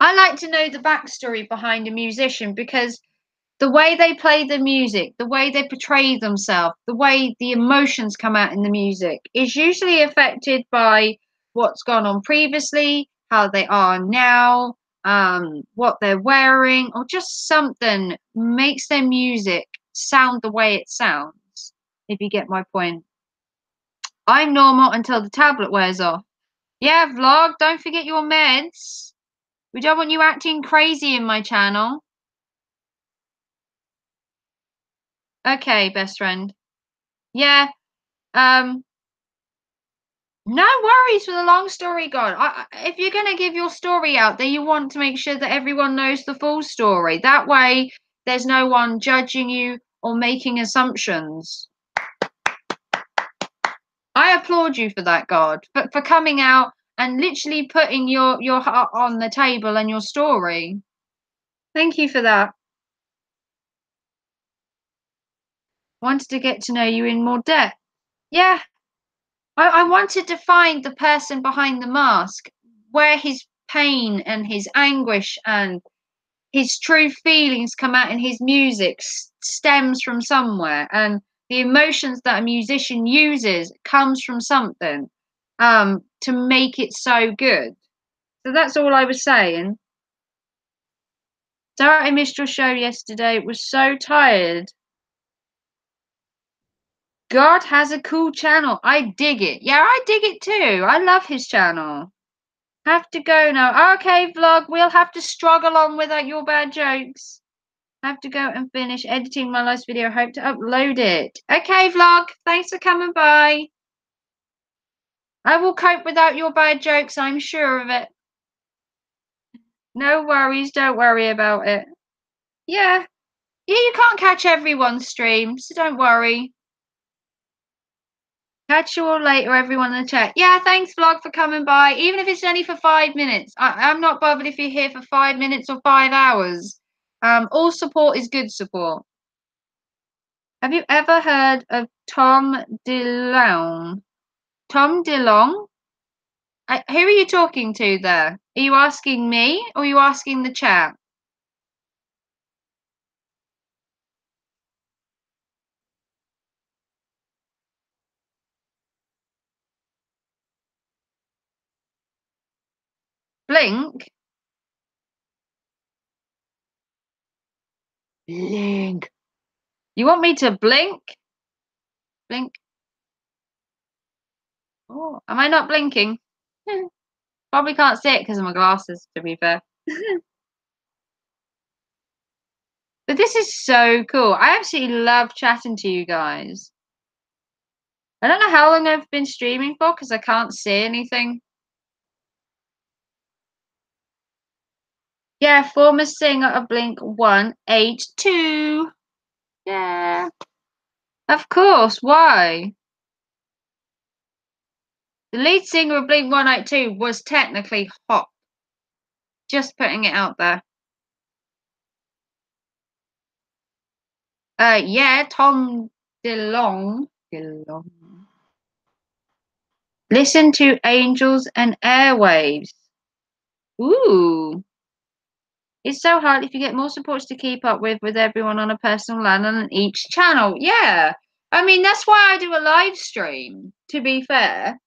Speaker 1: like to know the backstory behind a musician because the way they play the music, the way they portray themselves, the way the emotions come out in the music is usually affected by what's gone on previously, how they are now, what they're wearing, or just something makes their music sound the way it sounds, if you get my point. I'm normal until the tablet wears off. Yeah, vlog, don't forget your meds. We don't want you acting crazy in my channel. Okay, best friend. Yeah, no worries for the long story, God. If you're going to give your story out, then you want to make sure that everyone knows the full story. That way, there's no one judging you or making assumptions. I applaud you for that, God, for coming out and literally putting your heart on the table and your story. Thank you for that. Wanted to get to know you in more depth. Yeah, I wanted to find the person behind the mask, where his pain and his anguish and his true feelings come out in his music stems from somewhere, and the emotions that a musician uses comes from something to make it so good. So that's all I was saying. Sorry I missed your show yesterday. Was so tired. God has a cool channel. I dig it. Yeah, I dig it too. I love his channel. Have to go now. Okay, vlog. We'll have to struggle on without your bad jokes. Have to go and finish editing my last video. Hope to upload it. Okay, vlog. Thanks for coming by. I will cope without your bad jokes. I'm sure of it. No worries. Don't worry about it. Yeah. Yeah, you can't catch everyone's stream, so don't worry. Catch you all later, everyone in the chat. Yeah, thanks, vlog, for coming by. Even if it's only for 5 minutes. I'm not bothered if you're here for 5 minutes or 5 hours. All support is good support. Have you ever heard of Tom DeLonge? Tom DeLonge? Who are you talking to there? Are you asking me or are you asking the chat? Blink? Blink. You want me to blink? Blink. Oh, am I not blinking? Probably can't see it because of my glasses, to be fair. But this is so cool. I absolutely love chatting to you guys. I don't know how long I've been streaming for because I can't see anything. Yeah, former singer of Blink 182. Yeah. Of course. Why? The lead singer of Blink 182 was technically hot. Just putting it out there. Yeah, Tom DeLonge. Listen to Angels and Airwaves. Ooh. It's so hard if you get more supports to keep up with everyone on a personal level on each channel. Yeah. I mean, that's why I do a live stream, to be fair.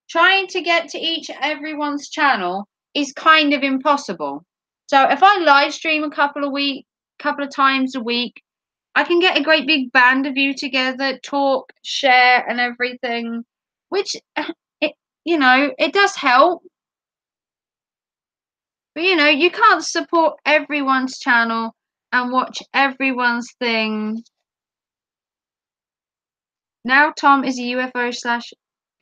Speaker 1: Trying to get to everyone's channel is kind of impossible. So if I live stream a couple of times a week, I can get a great big band of you together, talk, share, and everything, which it it does help. But you can't support everyone's channel and watch everyone's thing. Now Tom is a UFO slash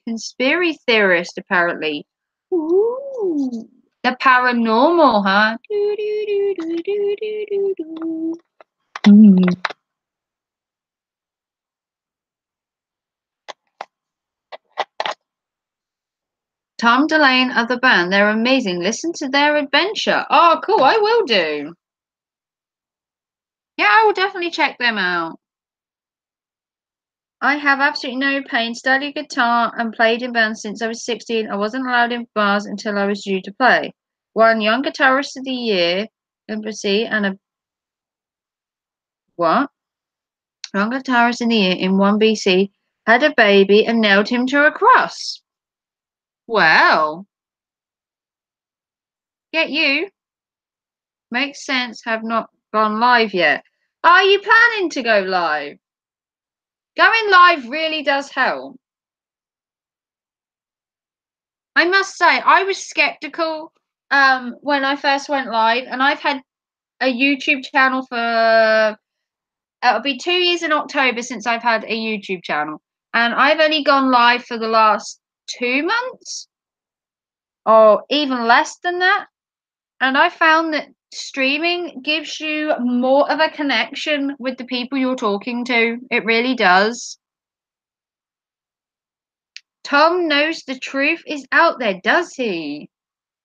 Speaker 1: conspiracy theorist, apparently. Ooh. The paranormal, huh? Tom DeLay and other band, they're amazing. Listen to their adventure. Oh, cool. I will do. Yeah, I will definitely check them out. I have absolutely no pain. Studied guitar and played in bands since I was 16. I wasn't allowed in bars until I was due to play. Won Young Guitarist of the Year, Embassy, and a what? Young Guitarist in the Year in 1BC. Had a baby and nailed him to a cross. Well, get you. Makes sense. Have not gone live yet. Are you planning to go live? Going live really does help. I must say, I was skeptical when I first went live, and I've had a YouTube channel for it'll be 2 years in October since I've had a YouTube channel, and I've only gone live for the last 2 months, or even less than that. And I found that streaming gives you more of a connection with the people you're talking to. It really does. Tom knows the truth is out there, does he?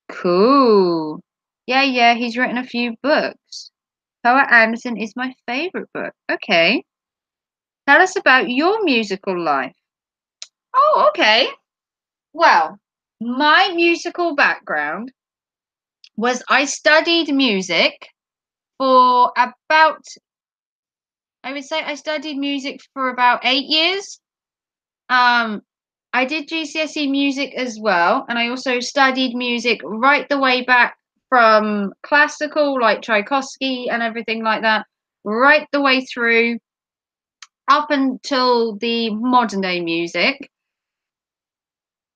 Speaker 1: Cool. Yeah, he's written a few books. Poet Anderson is my favorite book. Okay. Tell us about your musical life. Oh, okay. Well, my musical background was I studied music for about, I would say I studied music for about 8 years. Um, I did GCSE music as well, and I also studied music right the way back from classical, like Tchaikovsky and everything like that, right the way through up until the modern day music.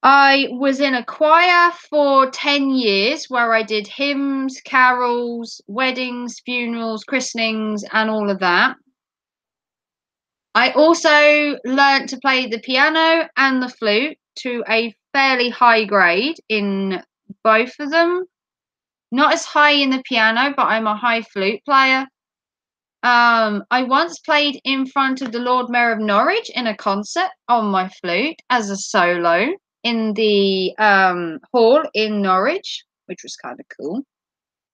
Speaker 1: I was in a choir for 10 years where I did hymns, carols, weddings, funerals, christenings, and all of that. I also learnt to play the piano and the flute to a fairly high grade in both of them. Not as high in the piano, but I'm a high flute player. I once played in front of the Lord Mayor of Norwich in a concert on my flute as a solo in the hall in Norwich, which was kind of cool.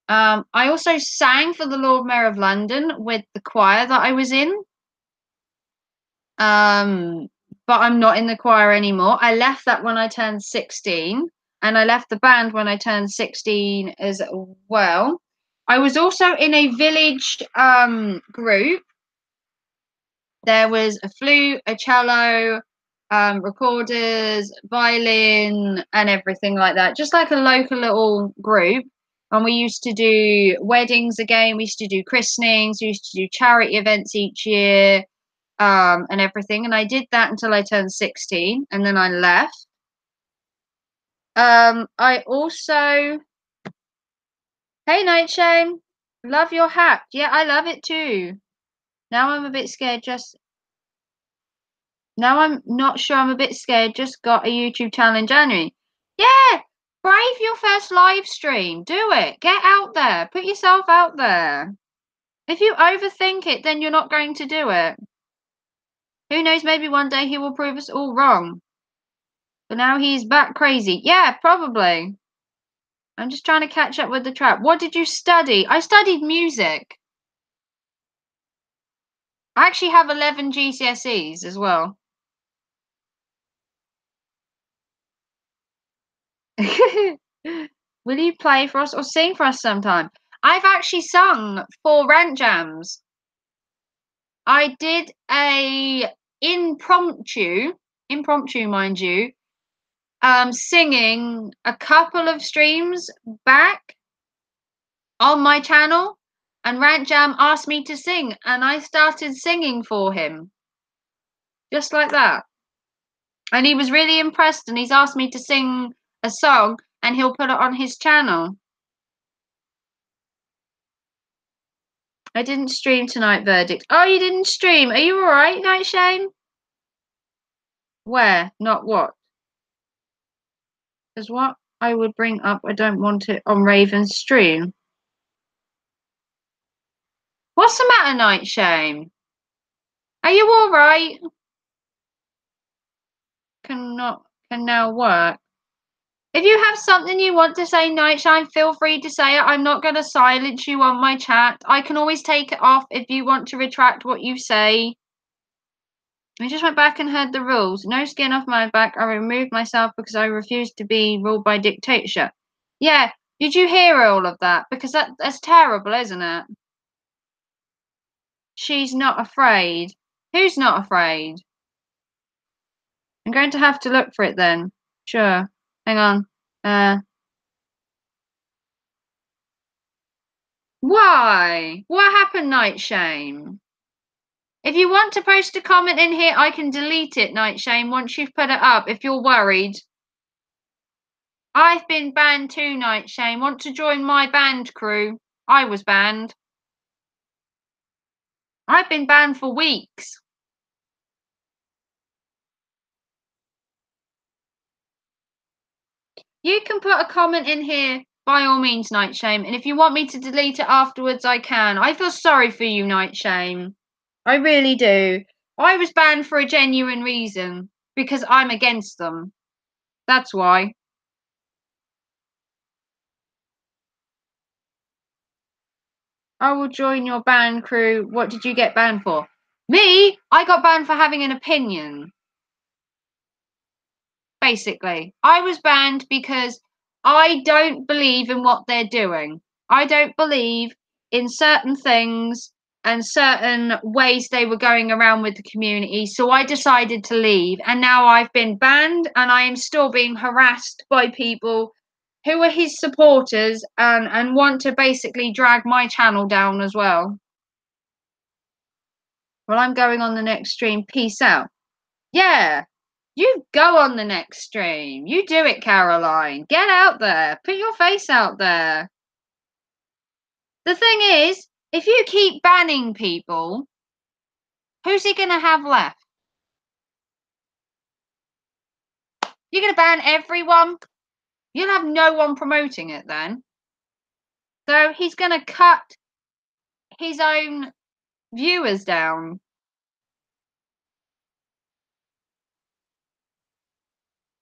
Speaker 1: I also sang for the Lord Mayor of London with the choir that I was in. But I'm not in the choir anymore. I left that when I turned 16, and I left the band when I turned 16 as well. I was also in a village group. There was a flute, a cello, recorders, violin, and everything like that. Just like a local little group. And we used to do weddings again. We used to do christenings. We used to do charity events each year, and everything. And I did that until I turned 16, and then I left. I also, hey Nightshame, love your hat. Yeah, I love it too. Now I'm a bit scared. Now I'm not sure. I'm a bit scared. Just got a YouTube channel in January. Yeah, brave your first live stream. Do it. Get out there. Put yourself out there. If you overthink it, then you're not going to do it. Who knows? Maybe one day he will prove us all wrong. But now he's back crazy. Yeah, probably. I'm just trying to catch up with the trap. What did you study? I studied music. I actually have 11 GCSEs as well. Will you play for us or sing for us sometime? I've actually sung 4 rant jams. I did a impromptu, mind you, singing a couple of streams back on my channel, and Rant Jam asked me to sing, and I started singing for him. Just like that. And he was really impressed, and he's asked me to sing a song, and he'll put it on his channel. I didn't stream tonight, Verdict. Oh, you didn't stream. Are you alright, Nightshame? Where? Not what? Because what I would bring up, I don't want it on Raven's stream. What's the matter, Nightshame? Are you alright? Can now work. If you have something you want to say, Nightshine, feel free to say it. I'm not going to silence you on my chat. I can always take it off if you want to retract what you say. I just went back and heard the rules. No skin off my back. I removed myself because I refused to be ruled by dictatorship. Yeah, did you hear all of that? Because that's terrible, isn't it? She's not afraid. Who's not afraid? I'm going to have to look for it then. Sure. Hang on. Why? What happened, Nightshame? If you want to post a comment in here, I can delete it, Nightshame, once you've put it up, if you're worried. I've been banned too, Nightshame. Want to join my band crew? I was banned. I've been banned for weeks. You can put a comment in here by all means, Nightshame, and if you want me to delete it afterwards, I can. I feel sorry for you, Nightshame. I really do. I was banned for a genuine reason, because I'm against them. That's why. I will join your band crew. What did you get banned for? Me? I got banned for having an opinion. Basically, I was banned because I don't believe in what they're doing. I don't believe in certain things and certain ways they were going around with the community. So I decided to leave. And now I've been banned and I am still being harassed by people who are his supporters and want to basically drag my channel down as well. Well, I'm going on the next stream. Peace out. Yeah, you go on the next stream. You do it, Caroline. Get out there. Put your face out there. The thing is, if you keep banning people, who's he going to have left? You're going to ban everyone? You'll have no one promoting it then. So he's going to cut his own viewers down.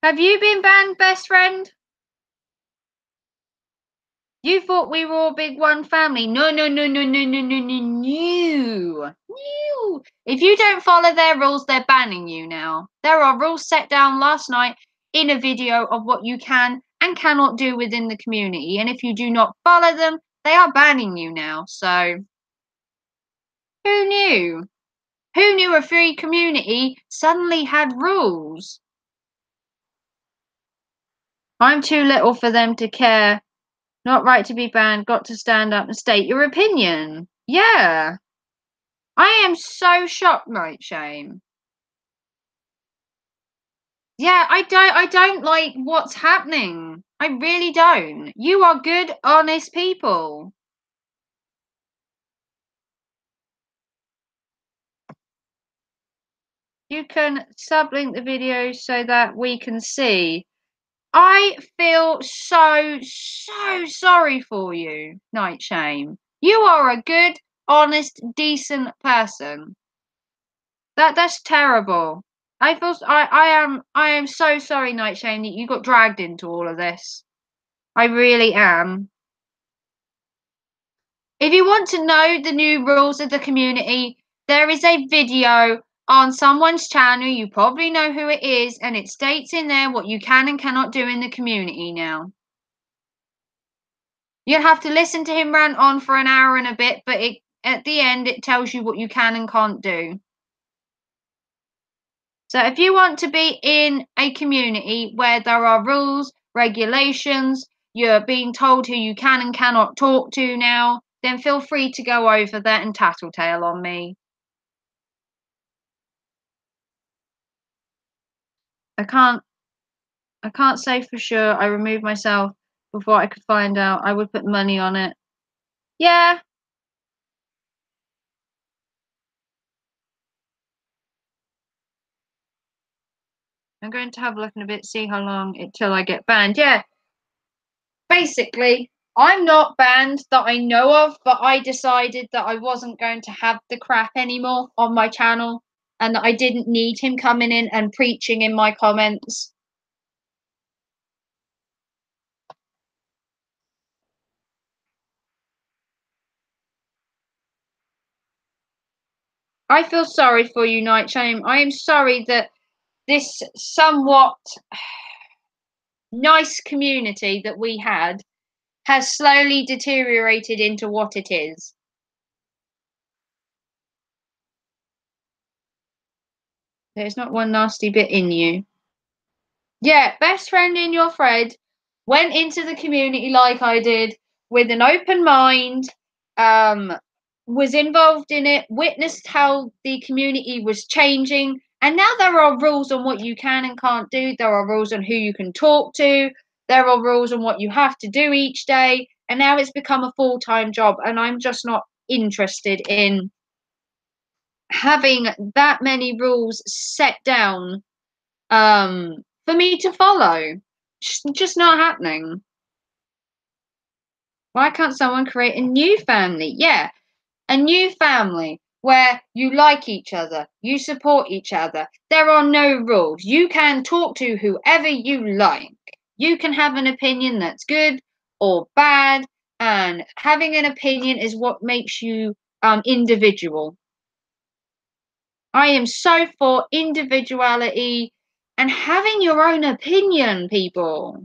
Speaker 1: Have you been banned, best friend? You thought we were all big one family. No, no, no, no, no, no, no, no, no. No. If you don't follow their rules, they're banning you now. There are rules set down last night in a video of what you can and cannot do within the community. And if you do not follow them, they are banning you now. So, who knew? Who knew a free community suddenly had rules? I'm too little for them to care. Not right to be banned. Got to stand up and state your opinion. Yeah. I am so shocked, Nightshame. Yeah, I don't like what's happening. I really don't. You are good, honest people. You can sublink the video so that we can see. I feel so sorry for you, Nightshame. You are a good, honest, decent person. That's terrible. I am so sorry, Nightshame, that you got dragged into all of this. I really am. If you want to know the new rules of the community, there is a video on someone's channel. You probably know who it is, and it states in there what you can and cannot do in the community now. You'll have to listen to him rant on for an hour and a bit, but at the end, it tells you what you can and can't do. So if you want to be in a community where there are rules, regulations, you're being told who you can and cannot talk to now, then feel free to go over there and tattletale on me. I can't say for sure. I removed myself before I could find out. I would put money on it. Yeah. I'm going to have a look in a bit, see how long till I get banned. Yeah. Basically, I'm not banned that I know of, but I decided that I wasn't going to have the crap anymore on my channel and that I didn't need him coming in and preaching in my comments. I feel sorry for you, Nightshame. I am sorry that this somewhat nice community that we had has slowly deteriorated into what it is. There's not one nasty bit in you. Yeah, best friend in your thread went into the community like I did with an open mind, um, was involved in it, witnessed how the community was changing, and now there are rules on what you can and can't do. There are rules on who you can talk to. There are rules on what you have to do each day, and now it's become a full-time job, and I'm just not interested in having that many rules set down for me to follow. Just not happening. Why can't someone create a new family? Yeah, a new family where you like each other, you support each other. There are no rules. You can talk to whoever you like. You can have an opinion that's good or bad, and having an opinion is what makes you individual. I am so for individuality and having your own opinion, people.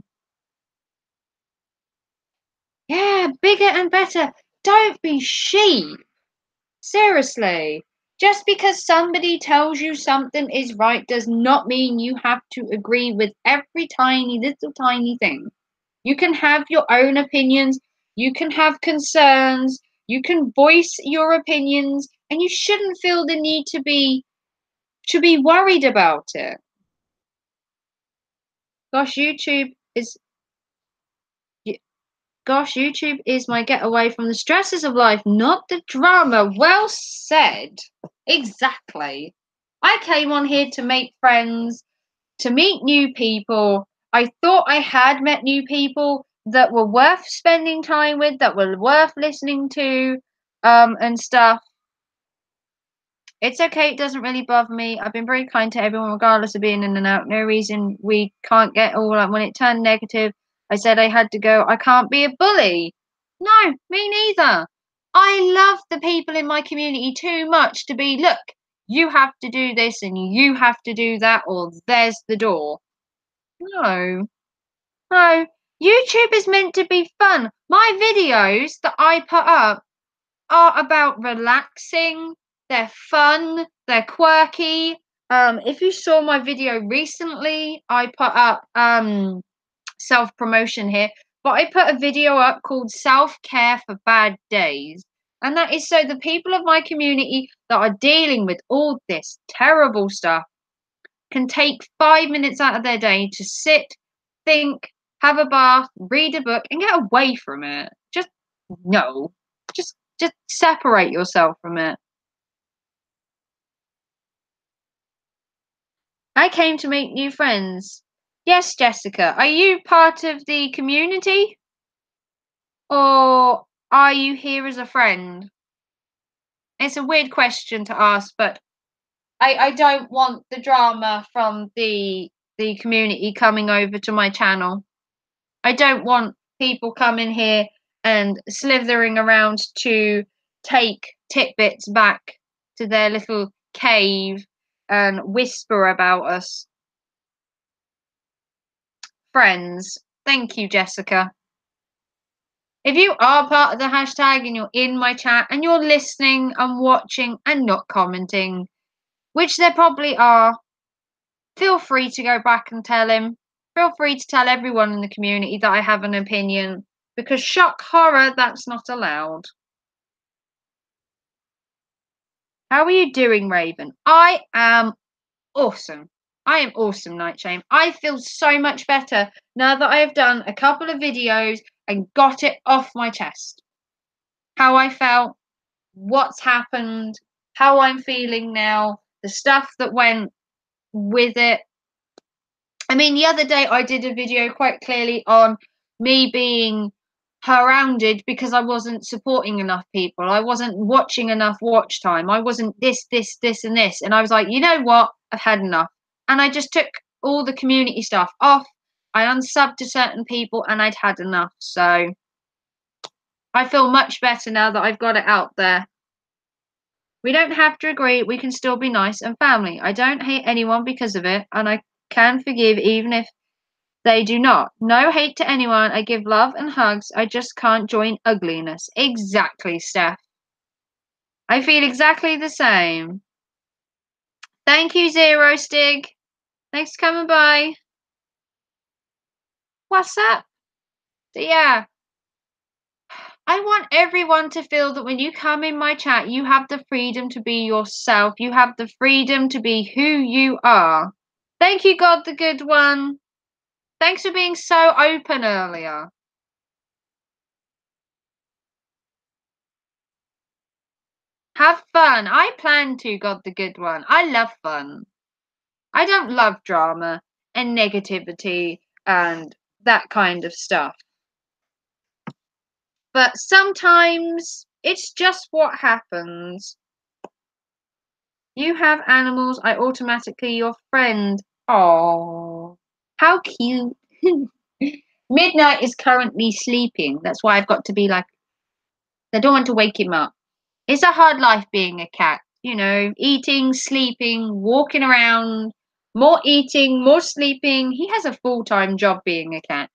Speaker 1: Yeah, bigger and better. Don't be sheep. Seriously. Just because somebody tells you something is right does not mean you have to agree with every tiny little tiny thing. You can have your own opinions, you can have concerns, you can voice your opinions, and you shouldn't feel the need to be worried about it. Gosh, YouTube is my getaway from the stresses of life, not the drama. Well said. Exactly. I came on here to make friends, to meet new people. I thought I had met new people that were worth spending time with, that were worth listening to, and stuff. It's okay, it doesn't really bother me. I've been very kind to everyone, regardless of being in and out. No reason we can't get all like when it turned negative. I said I had to go. I can't be a bully. No, me neither. I love the people in my community too much to be, look, you have to do this and you have to do that, or there's the door. No, no. YouTube is meant to be fun. My videos that I put up are about relaxing. They're fun. They're quirky. If you saw my video recently, I put up self promotion here, but I put a video up called Self Care for Bad Days. And that is so the people of my community that are dealing with all this terrible stuff can take 5 minutes out of their day to sit, think, have a bath, read a book, and get away from it. Just no. Just separate yourself from it. I came to make new friends. Yes, Jessica. Are you part of the community? Or are you here as a friend? It's a weird question to ask, but I don't want the drama from the community coming over to my channel. I don't want people come in here and slithering around to take tidbits back to their little cave and whisper about us. Friends, thank you, Jessica. If you are part of the hashtag and you're in my chat and you're listening and watching and not commenting, which there probably are, feel free to go back and tell him. Feel free to tell everyone in the community that I have an opinion, because shock horror, that's not allowed. How are you doing, Raven? I am awesome. I am awesome, Nightshame. I feel so much better now that I have done a couple of videos and got it off my chest. How I felt, what's happened, how I'm feeling now, the stuff that went with it. I mean, the other day I did a video quite clearly on me being surrounded because I wasn't supporting enough people. I wasn't watching enough watch time. I wasn't this, and this. And I was like, you know what? I've had enough. And I just took all the community stuff off. I unsubbed to certain people and I'd had enough. So I feel much better now that I've got it out there. We don't have to agree. We can still be nice and family. I don't hate anyone because of it. And I can forgive even if they do not. No hate to anyone. I give love and hugs. I just can't join ugliness. Exactly, Steph. I feel exactly the same. Thank you, Zero Stig. Thanks for coming by. What's up? So yeah, I want everyone to feel that when you come in my chat, you have the freedom to be yourself. You have the freedom to be who you are. Thank you, God the Good One. Thanks for being so open earlier. Have fun. I plan to, God the Good One. I love fun. I don't love drama and negativity and that kind of stuff. But sometimes it's just what happens. You have animals, I automatically your friend. Oh, how cute. Midnight is currently sleeping. That's why I've got to be like, I don't want to wake him up. It's a hard life being a cat, you know, eating, sleeping, walking around, more eating, more sleeping. He has a full-time job being a cat.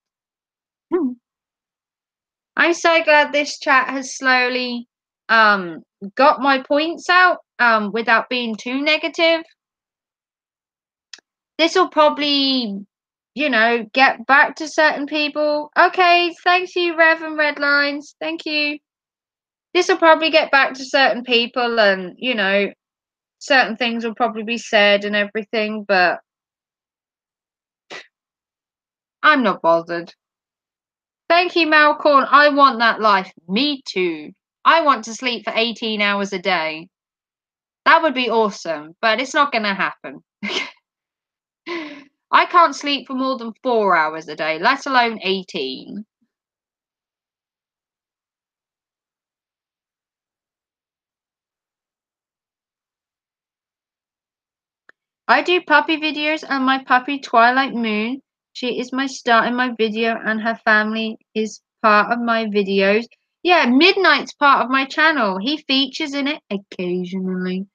Speaker 1: I'm so glad this chat has slowly got my points out without being too negative. This will probably, you know, get back to certain people. Okay, thank you, Rev and Redlines. Thank you. This will probably get back to certain people and, you know, certain things will probably be said and everything, but I'm not bothered. Thank you, Malcorn. I want that life. Me too. I want to sleep for 18 hours a day. That would be awesome, but it's not going to happen. I can't sleep for more than 4 hours a day, let alone 18. I do puppy videos and my puppy Twilight Moon. She is my star in my video and her family is part of my videos. Yeah, Midnight's part of my channel. He features in it occasionally.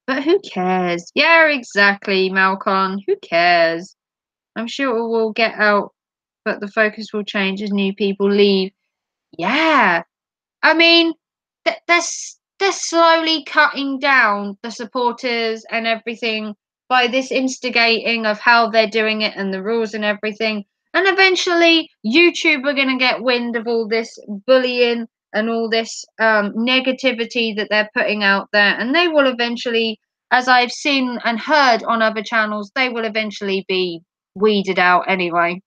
Speaker 1: But who cares? Yeah, exactly, Malcon. Who cares? I'm sure it will get out, but the focus will change as new people leave. Yeah, I mean, they're slowly cutting down the supporters and everything by this instigating of how they're doing it and the rules and everything. And eventually, YouTube are going to get wind of all this bullying and all this negativity that they're putting out there, and they will eventually, as I've seen and heard on other channels, they will eventually be weeded out anyway.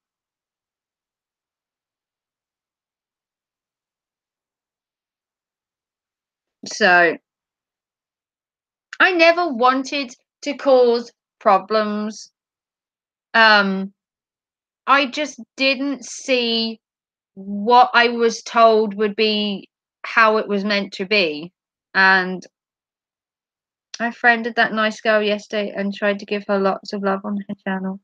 Speaker 1: So I never wanted to cause problems. I just didn't see what I was told would be how it was meant to be. And I friended that nice girl yesterday and tried to give her lots of love on her channel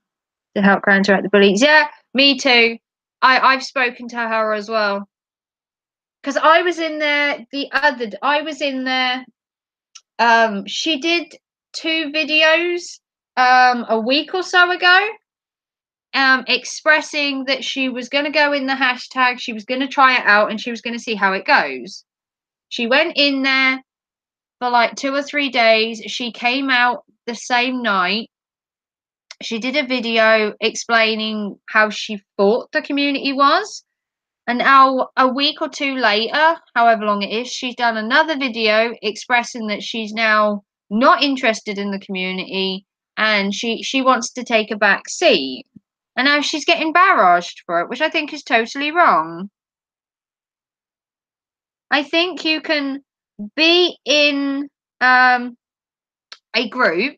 Speaker 1: to help counteract the bullies. Yeah, Me too. I've spoken to her as well. Because I was in there I was in there. She did 2 videos a week or so ago, expressing that she was going to go in the hashtag, she was going to try it out, and she was going to see how it goes. She went in there for like 2 or 3 days. She came out the same night. She did a video explaining how she thought the community was. And now, a week or two later, however long it is, she's done another video expressing that she's now not interested in the community and she wants to take a back seat. And now she's getting barraged for it, which I think is totally wrong. I think you can be in a group,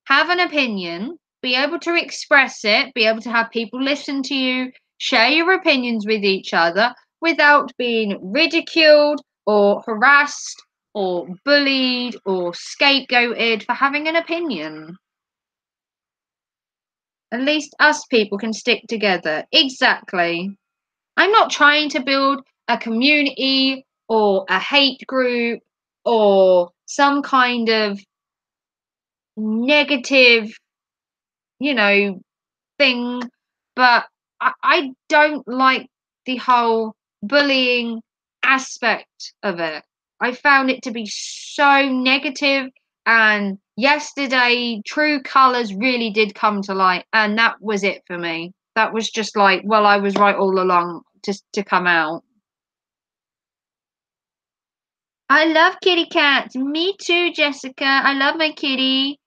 Speaker 1: have an opinion, be able to express it, be able to have people listen to you, share your opinions with each other without being ridiculed or harassed or bullied or scapegoated for having an opinion. At least us people can stick together. Exactly. I'm not trying to build a community or a hate group or some kind of negative, you know, thing, but I don't like the whole bullying aspect of it. I found it to be so negative, and yesterday, true colours really did come to light, and that was it for me. That was just like, well, I was right all along to come out. I love kitty cats. Me too, Jessica. I love my kitty.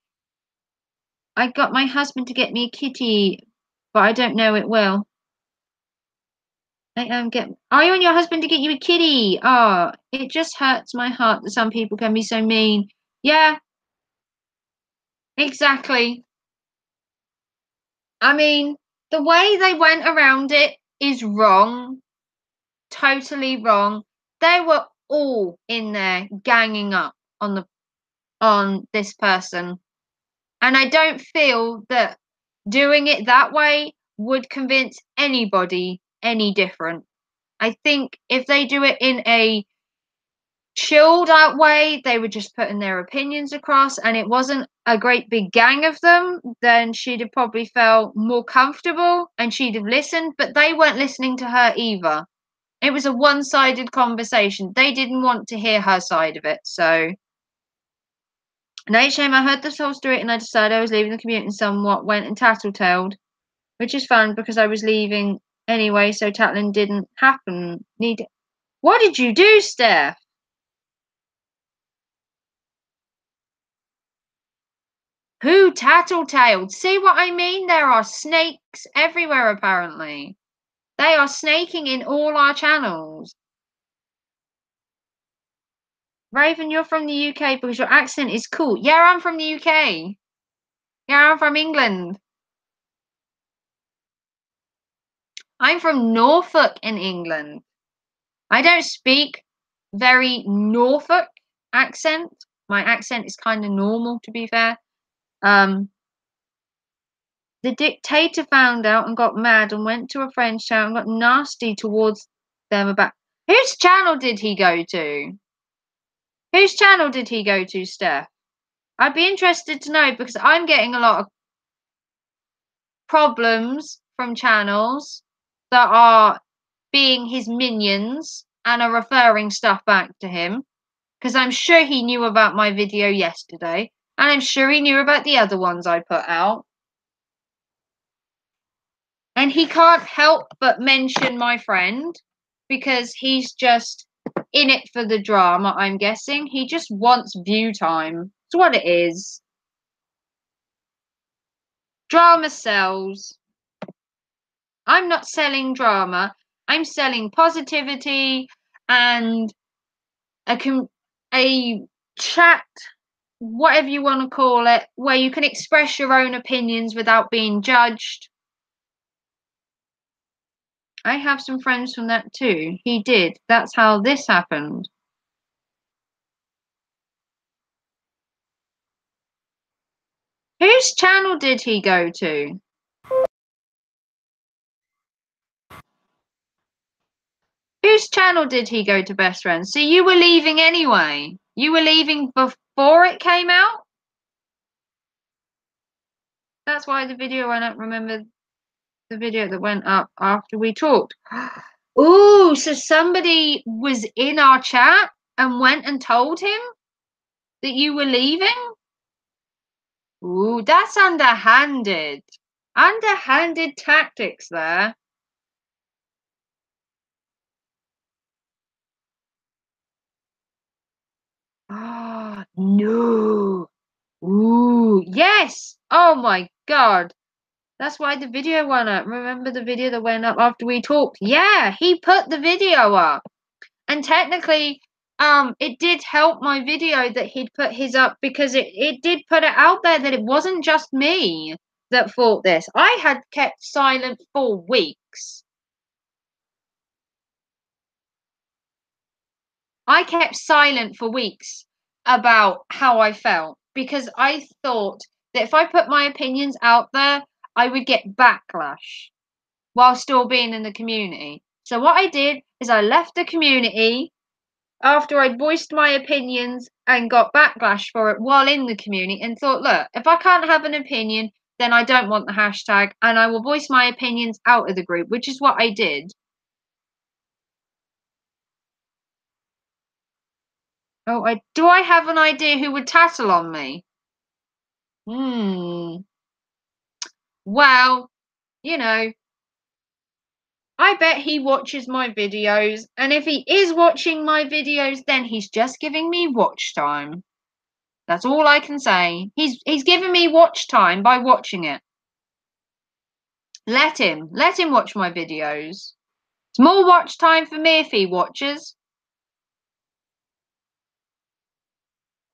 Speaker 1: I got my husband to get me a kitty, but I don't know it will. I want your husband to get you a kitty. Oh, it just hurts my heart that some people can be so mean. Yeah, exactly. I mean, the way they went around it is wrong. Totally wrong. They were all in there ganging up on this person. And I don't feel that doing it that way would convince anybody any different. I think if they do it in a chilled out way, they were just putting their opinions across, and it wasn't a great big gang of them, then she'd have probably felt more comfortable and she'd have listened, but they weren't listening to her either. It was a one sided conversation. They didn't want to hear her side of it. So, no shame, I heard this whole story and I decided I was leaving the community and somewhat went and tattletaled, which is fun because I was leaving anyway, so tattling didn't happen. What did you do, Steph? Who tattletaled? See what I mean? There are snakes everywhere, apparently. They are snaking in all our channels. Raven, you're from the UK because your accent is cool. Yeah, I'm from the UK. Yeah, I'm from England. I'm from Norfolk in England. I don't speak very Norfolk accent. My accent is kind of normal, to be fair. The dictator found out and got mad and went to a friend's channel and got nasty towards them about. Whose channel did he go to? Whose channel did he go to, Steph? I'd be interested to know because I'm getting a lot of problems from channels that are being his minions and are referring stuff back to him. Because I'm sure he knew about my video yesterday, and I'm sure he knew about the other ones I put out. And he can't help but mention my friend because he's just in it for the drama, I'm guessing. He just wants view time. It's what it is. Drama sells. I'm not selling drama. I'm selling positivity and a chat, whatever you want to call it, where you can express your own opinions without being judged. I have some friends from that too. He did. That's how this happened. Whose channel did he go to? Whose channel did he go to best friends? So you were leaving anyway. You were leaving before it came out? That's why the video went up. Remember the video that went up after we talked? Ooh, so somebody was in our chat and went and told him that you were leaving? Ooh, that's underhanded. Underhanded tactics there. Ah, no. Ooh, yes. Oh my God. That's why the video went up. Remember the video that went up after we talked? Yeah, he put the video up. And technically, it did help my video that he'd put his up because it did put it out there that it wasn't just me that thought this. I had kept silent for weeks. I kept silent for weeks about how I felt because I thought that if I put my opinions out there, I would get backlash while still being in the community. So what I did is I left the community after I'd voiced my opinions and got backlash for it while in the community and thought, look, if I can't have an opinion, then I don't want the hashtag and I will voice my opinions out of the group, which is what I did. Oh, do I have an idea who would tattle on me? Well, you know, I bet he watches my videos, and if he is watching my videos, then he's just giving me watch time. That's all I can say. He's giving me watch time by watching it. Let him watch my videos. It's more watch time for me if he watches.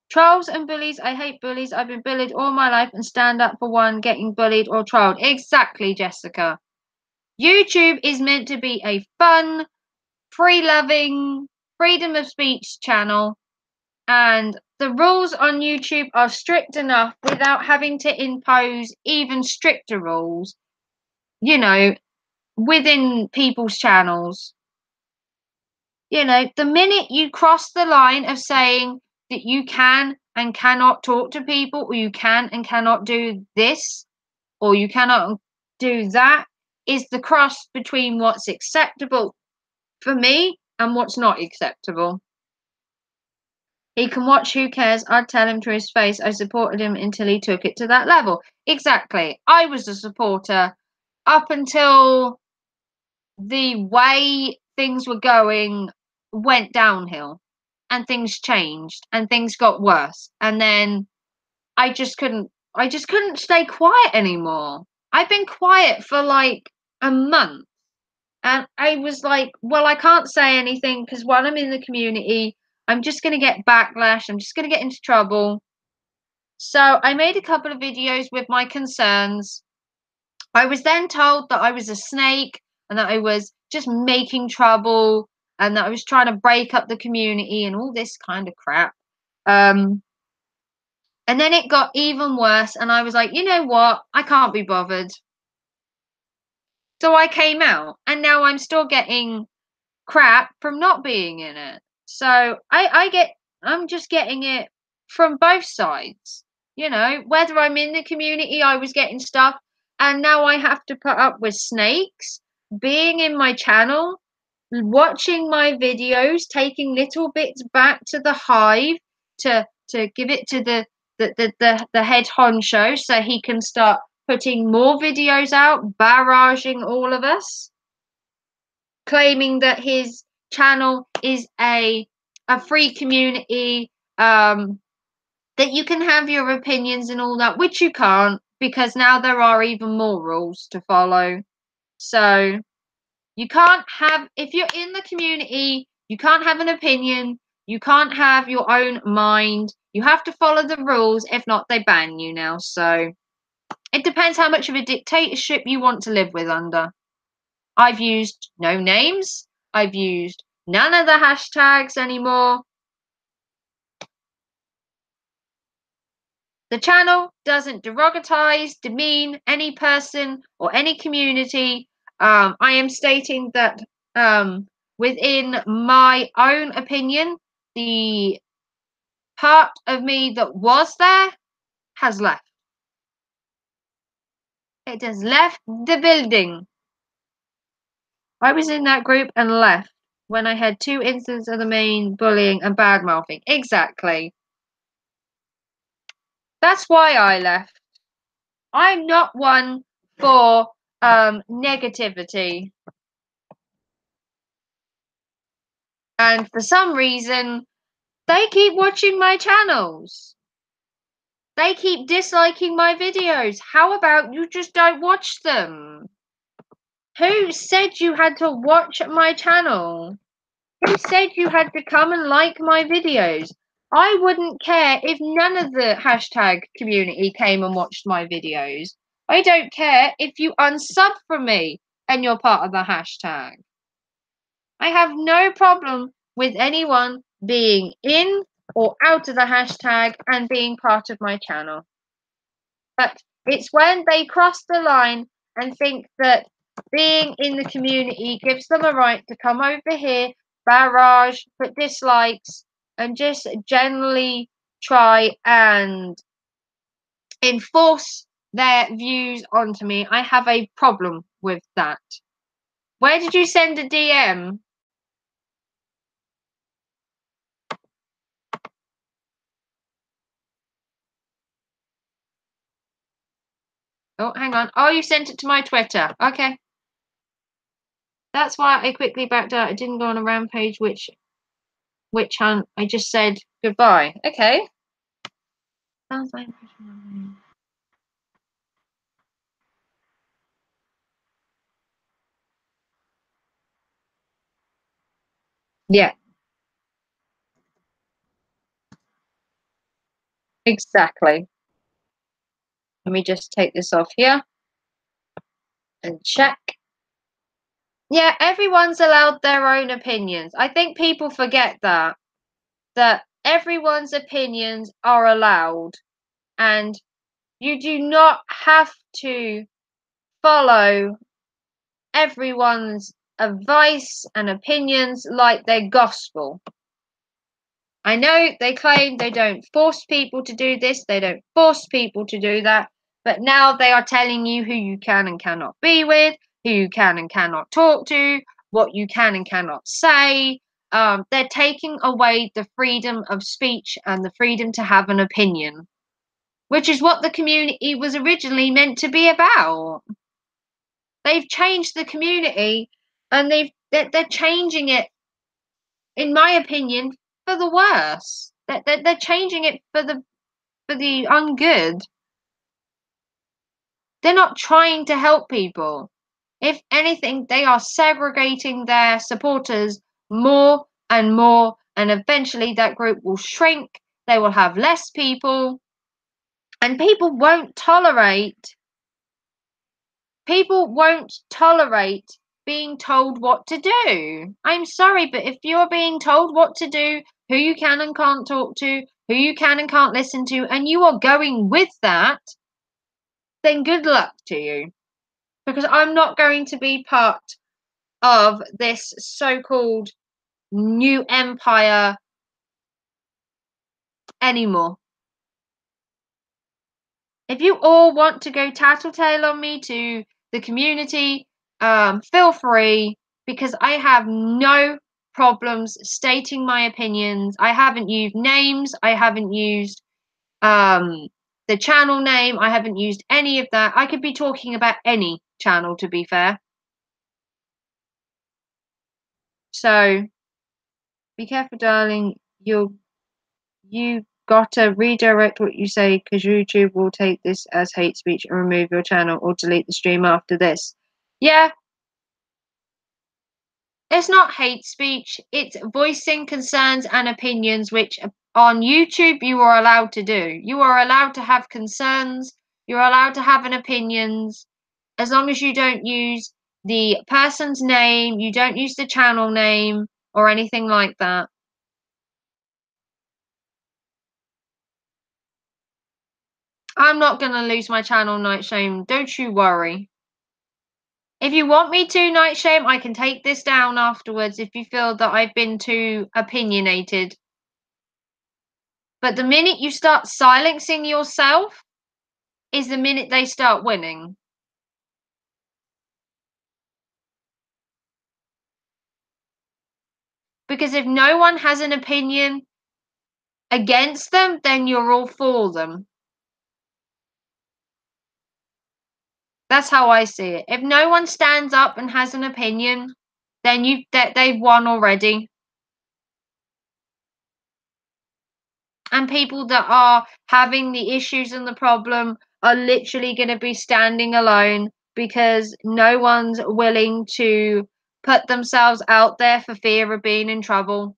Speaker 1: Trolls and bullies. I hate bullies. I've been bullied all my life and stand up for one getting bullied or trolled. Exactly, Jessica. YouTube is meant to be a fun, free-loving, freedom of speech channel, and the rules on YouTube are strict enough without having to impose even stricter rules, within people's channels. The minute you cross the line of saying that you can and cannot talk to people, or you can and cannot do this, or you cannot do that, is the cross between what's acceptable for me and what's not acceptable. He can watch, who cares? I'd tell him to his face. I supported him until he took it to that level. Exactly. I was a supporter up until the way things were going went downhill and things changed and things got worse. And then I just couldn't stay quiet anymore. I've been quiet for like a month. And I was like, well, I can't say anything because while I'm in the community, I'm just going to get backlash. I'm just going to get into trouble. So I made a couple of videos with my concerns. I was then told that I was a snake and that I was just making trouble and that I was trying to break up the community and all this kind of crap. And then it got even worse, and I was like, you know what? I can't be bothered. So I came out, and now I'm still getting crap from not being in it. So I'm just getting it from both sides. Whether I'm in the community, I was getting stuff, and now I have to put up with snakes being in my channel, watching my videos, taking little bits back to the hive to give it to the head honcho so he can start putting more videos out, barraging all of us, claiming that his channel is a free community, that you can have your opinions and all that, which you can't because now there are even more rules to follow. So you can't have, if you're in the community, you can't have an opinion, you can't have your own mind, you have to follow the rules. If not, they ban you now. So it depends how much of a dictatorship you want to live with under. I've used no names. I've used none of the hashtags anymore. The channel doesn't derogatize, demean any person or any community. I am stating that within my own opinion, the part of me that was there has left. It has left the building. I was in that group and left when I had 2 instances of the main bullying and bad mouthing. Exactly. That's why I left. I'm not one for negativity. And for some reason, they keep watching my channels. They keep disliking my videos. How about you just don't watch them? Who said you had to watch my channel? Who said you had to come and like my videos? I wouldn't care if none of the hashtag community came and watched my videos. I don't care if you unsub from me and you're part of the hashtag. I have no problem with anyone being in or out of the hashtag and being part of my channel. But it's when they cross the line and think that being in the community gives them a right to come over here, barrage, put dislikes, and just generally try and enforce their views onto me. I have a problem with that. Where did you send a DM? Oh, hang on. Oh, you sent it to my Twitter. Okay. That's why I quickly backed out. I didn't go on a rampage, which hunt. I just said goodbye. Okay. Sounds like yeah, exactly. Let me just take this off here and check. Yeah, everyone's allowed their own opinions. I think people forget that everyone's opinions are allowed, and you do not have to follow everyone's advice and opinions like they're gospel. I know they claim they don't force people to do this, they don't force people to do that, but now they are telling you who you can and cannot be with, who you can and cannot talk to, what you can and cannot say. They're taking away the freedom of speech and the freedom to have an opinion, which is what the community was originally meant to be about. They've changed the community, and they're changing it, in my opinion, for the worse. They're changing it for the ungood. They're not trying to help people. If anything, they are segregating their supporters more and more, and eventually that group will shrink. They will have less people, and people won't tolerate being told what to do. I'm sorry, but if you're being told what to do, who you can and can't talk to, who you can and can't listen to, and you are going with that, then good luck to you. Because I'm not going to be part of this so-called new empire anymore. If you all want to go tattletale on me to the community, feel free, because I have no problems stating my opinions. I haven't used names. I haven't used the channel name. I haven't used any of that. I could be talking about any channel, to be fair. So be careful, darling. You gotta redirect what you say, because YouTube will take this as hate speech and remove your channel or delete the stream after this. Yeah, it's not hate speech. It's voicing concerns and opinions, which on YouTube you are allowed to do. You are allowed to have concerns. You're allowed to have an opinions, as long as you don't use the person's name, you don't use the channel name or anything like that. I'm not going to lose my channel, Night Shame. Don't you worry. If you want me to, Night Shame, I can take this down afterwards if you feel that I've been too opinionated. But the minute you start silencing yourself is the minute they start winning. Because if no one has an opinion against them, then you're all for them. That's how I see it. If no one stands up and has an opinion, then they've won already. And people that are having the issues and the problem are literally going to be standing alone because no one's willing to put themselves out there for fear of being in trouble.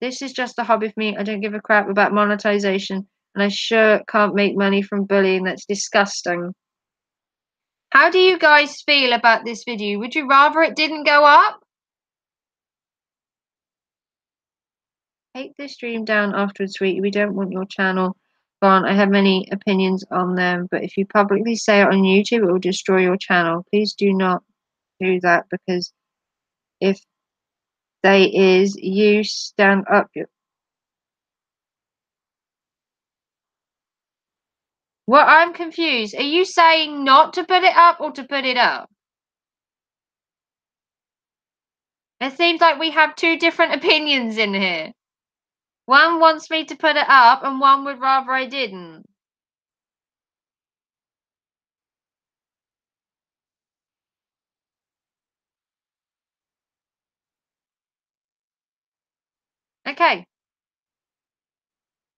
Speaker 1: This is just a hobby for me. I don't give a crap about monetization, and I sure can't make money from bullying. That's disgusting. How do you guys feel about this video? Would you rather it didn't go up? Take this stream down afterwards, sweetie. We don't want your channel gone. I have many opinions on them, but if you publicly say it on YouTube, it will destroy your channel. Please do not do that, because if they is, you stand up. Well, I'm confused. Are you saying not to put it up or to put it up? It seems like we have two different opinions in here. One wants me to put it up and one would rather I didn't. Okay.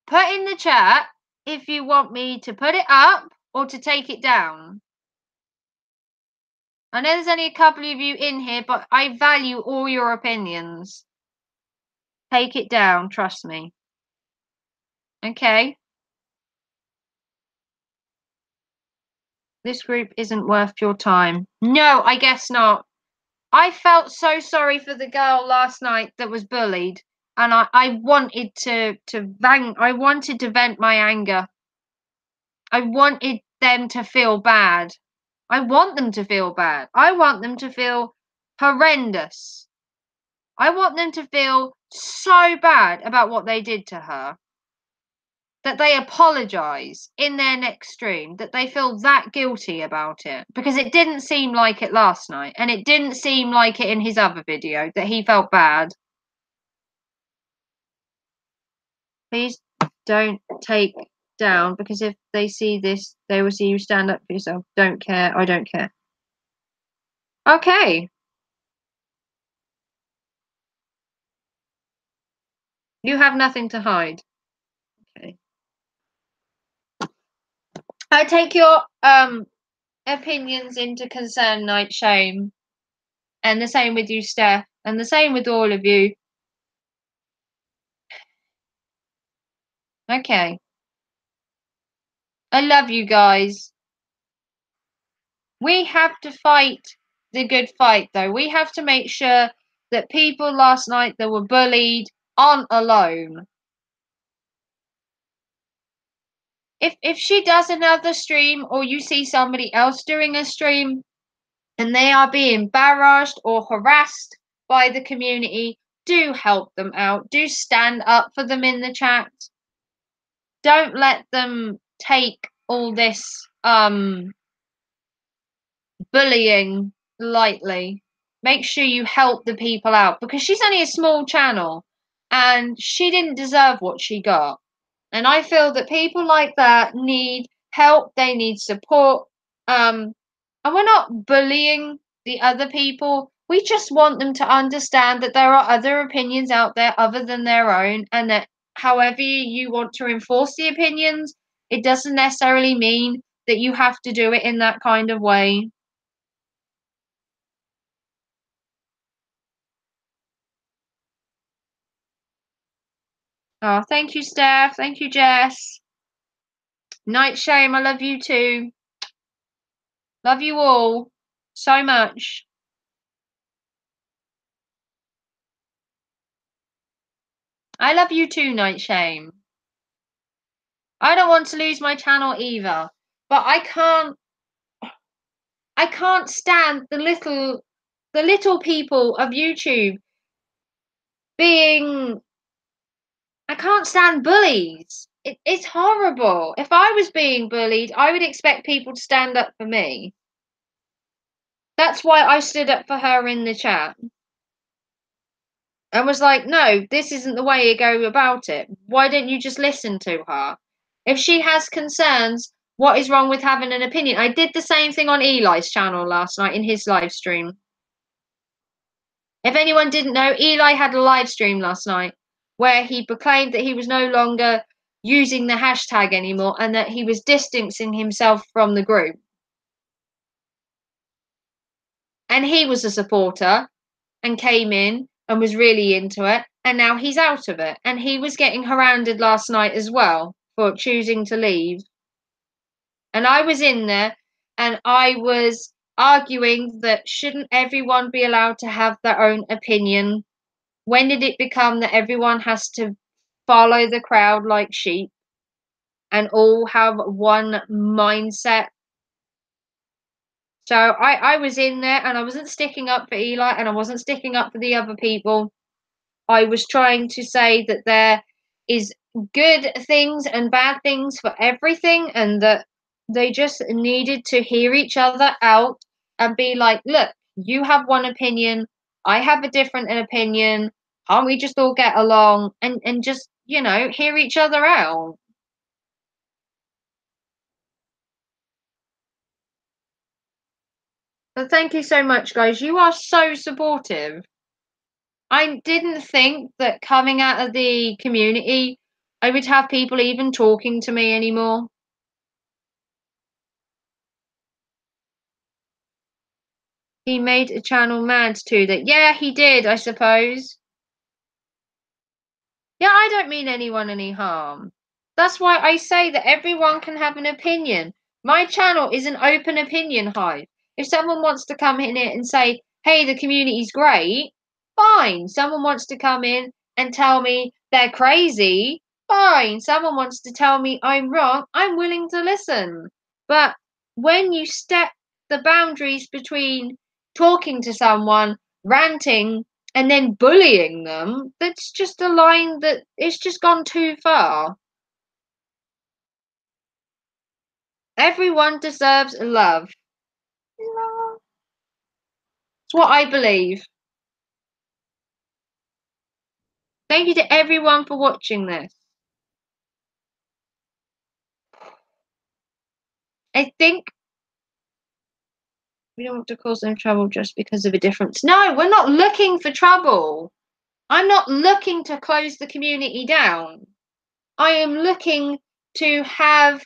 Speaker 1: Put in the chat if you want me to put it up or to take it down. I know there's only a couple of you in here, but I value all your opinions. Take it down, trust me. Okay. This group isn't worth your time. No, I guess not. I felt so sorry for the girl last night that was bullied, and I wanted to vent my anger. I wanted them to feel bad. I want them to feel bad. I want them to feel horrendous. I want them to feel so bad about what they did to her that they apologize in their next stream, that they feel that guilty about it, because it didn't seem like it last night, and it didn't seem like it in his other video that he felt bad. Please don't take down, because if they see this, they will see you stand up for yourself. Don't care. I don't care. Okay. You have nothing to hide. Okay. I take your opinions into concern, Night Shame. And the same with you, Steph. And the same with all of you. Okay. I love you guys. We have to fight the good fight, though. We have to make sure that people last night that were bullied aren't alone. If she does another stream, or you see somebody else doing a stream and they are being barraged or harassed by the community, do help them out. Do stand up for them in the chat. Don't let them take all this bullying lightly. Make sure you help the people out, because she's only a small channel and she didn't deserve what she got. And I feel that people like that need help, they need support. And we're not bullying the other people. We just want them to understand that there are other opinions out there other than their own, and that however you want to enforce the opinions, it doesn't necessarily mean that you have to do it in that kind of way. Oh, thank you, Steph. Thank you, Jess. Night Shame, I love you too. Love you all so much. I love you too, Night Shame. I don't want to lose my channel either, but I can't. I can't stand the little people of YouTube being. I can't stand bullies. It's horrible. If I was being bullied, I would expect people to stand up for me. That's why I stood up for her in the chat and was like, no, this isn't the way you go about it. Why don't you just listen to her? If she has concerns, what is wrong with having an opinion? I did the same thing on Eli's channel last night in his live stream. If anyone didn't know, Eli had a live stream last night where he proclaimed that he was no longer using the hashtag anymore and that he was distancing himself from the group. And he was a supporter and came in and was really into it, and now he's out of it. And he was getting hounded last night as well for choosing to leave. And I was in there and I was arguing that shouldn't everyone be allowed to have their own opinion? When did it become that everyone has to follow the crowd like sheep and all have one mindset? So I was in there and I wasn't sticking up for Eli and I wasn't sticking up for the other people. I was trying to say that there is good things and bad things for everything and that they just needed to hear each other out and be like, look, you have one opinion, I have a different opinion. Can't we just all get along and just, hear each other out? But thank you so much, guys. You are so supportive. I didn't think that coming out of the community, I would have people even talking to me anymore. He made a channel mad too. That yeah, he did, I suppose. Yeah, I don't mean anyone any harm. That's why I say that everyone can have an opinion. My channel is an open opinion hive. If someone wants to come in here and say, hey, the community's great, fine. Someone wants to come in and tell me they're crazy, fine. Someone wants to tell me I'm wrong, I'm willing to listen. But when you step the boundaries between talking to someone, ranting, and then bullying them, that's just a line that it's just gone too far. Everyone deserves love. It's what I believe. Thank you to everyone for watching this. I think we don't want to cause them trouble just because of a difference. No, we're not looking for trouble. I'm not looking to close the community down. I am looking to have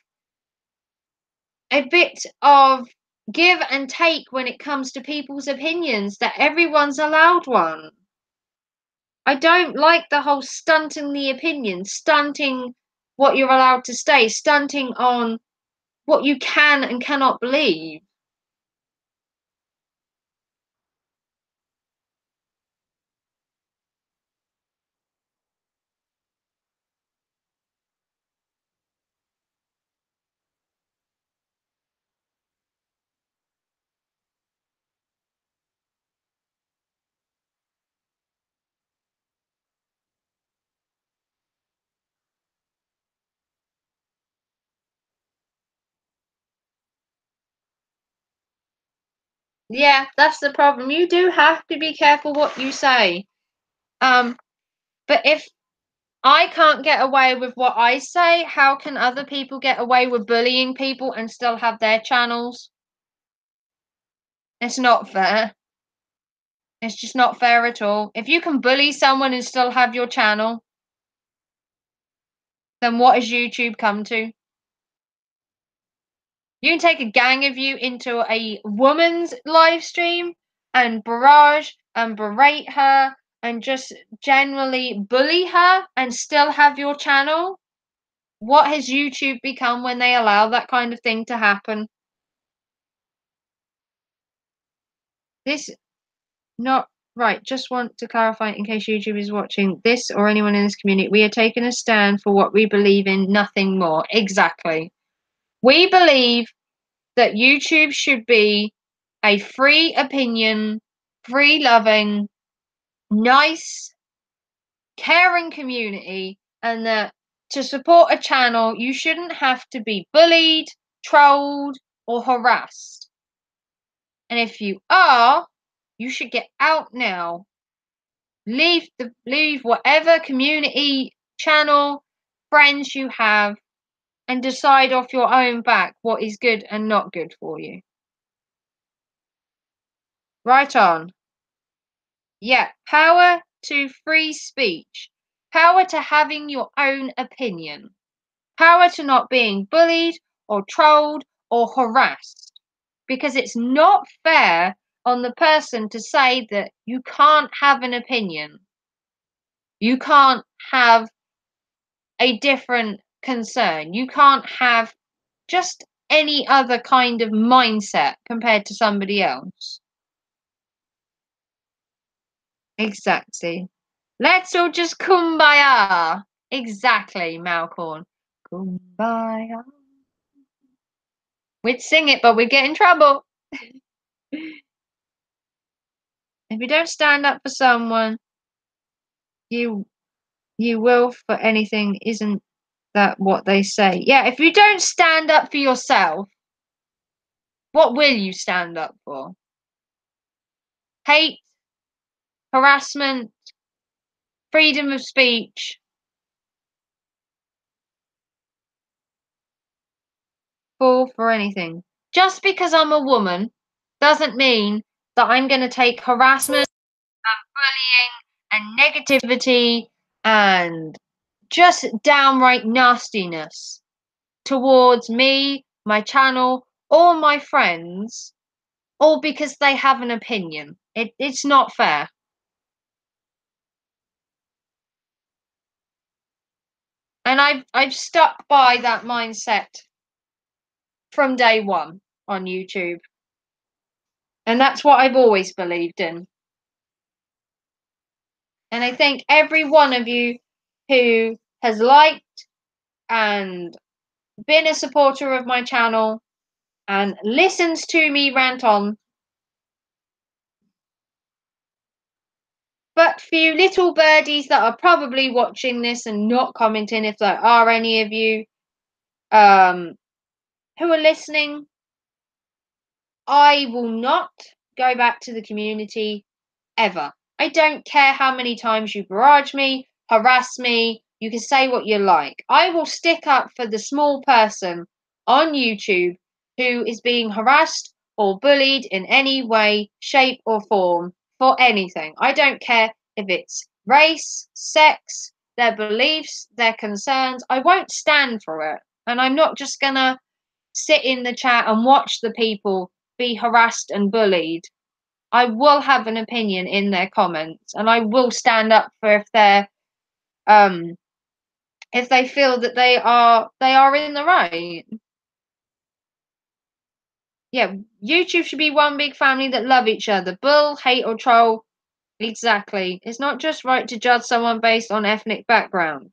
Speaker 1: a bit of give and take when it comes to people's opinions, that everyone's allowed one. I don't like the whole stunting the opinion, stunting what you're allowed to say, stunting on what you can and cannot believe. Yeah, that's the problem. You do have to be careful what you say. But if I can't get away with what I say, how can other people get away with bullying people and still have their channels? It's not fair. It's just not fair at all. If you can bully someone and still have your channel, then what has YouTube come to? You can take a gang of you into a woman's live stream and barrage and berate her and just generally bully her and still have your channel. What has YouTube become when they allow that kind of thing to happen? This not right. Just want to clarify in case YouTube is watching this or anyone in this community. We are taking a stand for what we believe in, nothing more. Exactly. We believe that YouTube should be a free opinion, free loving, nice, caring community, and that to support a channel, you shouldn't have to be bullied, trolled, or harassed. And if you are, you should get out now. Leave whatever community, channel, friends you have, and decide off your own back what is good and not good for you. Right on. Yeah, power to free speech, power to having your own opinion, power to not being bullied or trolled or harassed. Because it's not fair on the person to say that you can't have an opinion, you can't have a different concern, you can't have just any other kind of mindset compared to somebody else. Exactly. Let's all just kumbaya. Exactly, Malcorn. Kumbaya. We'd sing it, but we'd get in trouble. If you don't stand up for someone, you will for anything. Isn't that what they say? Yeah, if you don't stand up for yourself, what will you stand up for? Hate, harassment, freedom of speech. Fall for anything. Just because I'm a woman doesn't mean that I'm going to take harassment and bullying and negativity and just downright nastiness towards me, my channel, or my friends, all because they have an opinion. It's not fair. And I've stuck by that mindset from day one on YouTube. And that's what I've always believed in. And I thank every one of you who has liked and been a supporter of my channel and listens to me rant on. But for you little birdies that are probably watching this and not commenting, if there are any of you who are listening, I will not go back to the community ever. I don't care how many times you barrage me, harass me, you can say what you like. I will stick up for the small person on YouTube who is being harassed or bullied in any way, shape, or form for anything. I don't care if it's race, sex, their beliefs, their concerns. I won't stand for it. And I'm not just gonna sit in the chat and watch the people be harassed and bullied. I will have an opinion in their comments, and I will stand up for if they feel that they are in the right. Yeah, YouTube should be one big family that love each other. Bull, hate, or troll. Exactly. It's not just right to judge someone based on ethnic background,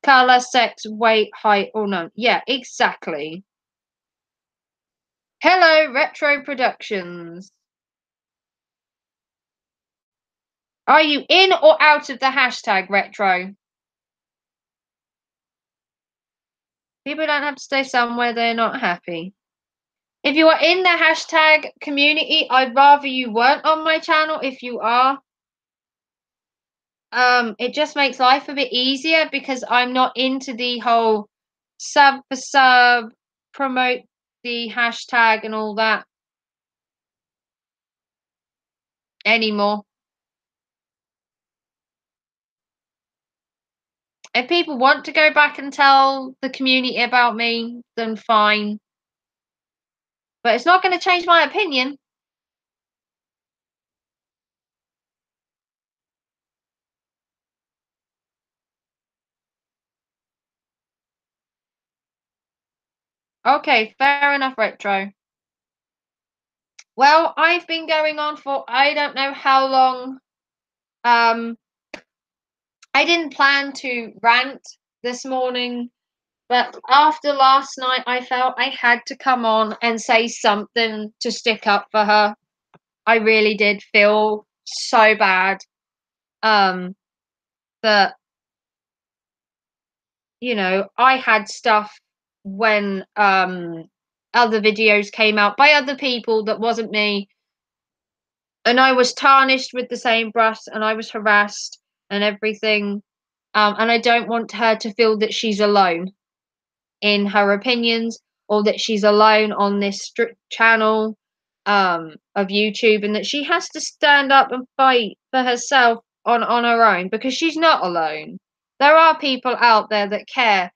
Speaker 1: color, sex, weight, height, or none. Yeah, exactly. Hello, Retro Productions. Are you in or out of the hashtag retro? People don't have to stay somewhere they're not happy. If you are in the hashtag community, I'd rather you weren't on my channel. If you are, it just makes life a bit easier because I'm not into the whole sub for sub, promote the hashtag and all that anymore. If people want to go back and tell the community about me, then fine. But it's not going to change my opinion. Okay, fair enough, Retro. Well, I've been going on for I don't know how long. I didn't plan to rant this morning. But after last night, I felt I had to come on and say something to stick up for her. I really did feel so bad. That, I had stuff when other videos came out by other people that wasn't me, and I was tarnished with the same brush, and I was harassed and everything. And I don't want her to feel that she's alone in her opinions, or that she's alone on this strict channel of YouTube, and that she has to stand up and fight for herself on her own, because she's not alone. There are people out there that care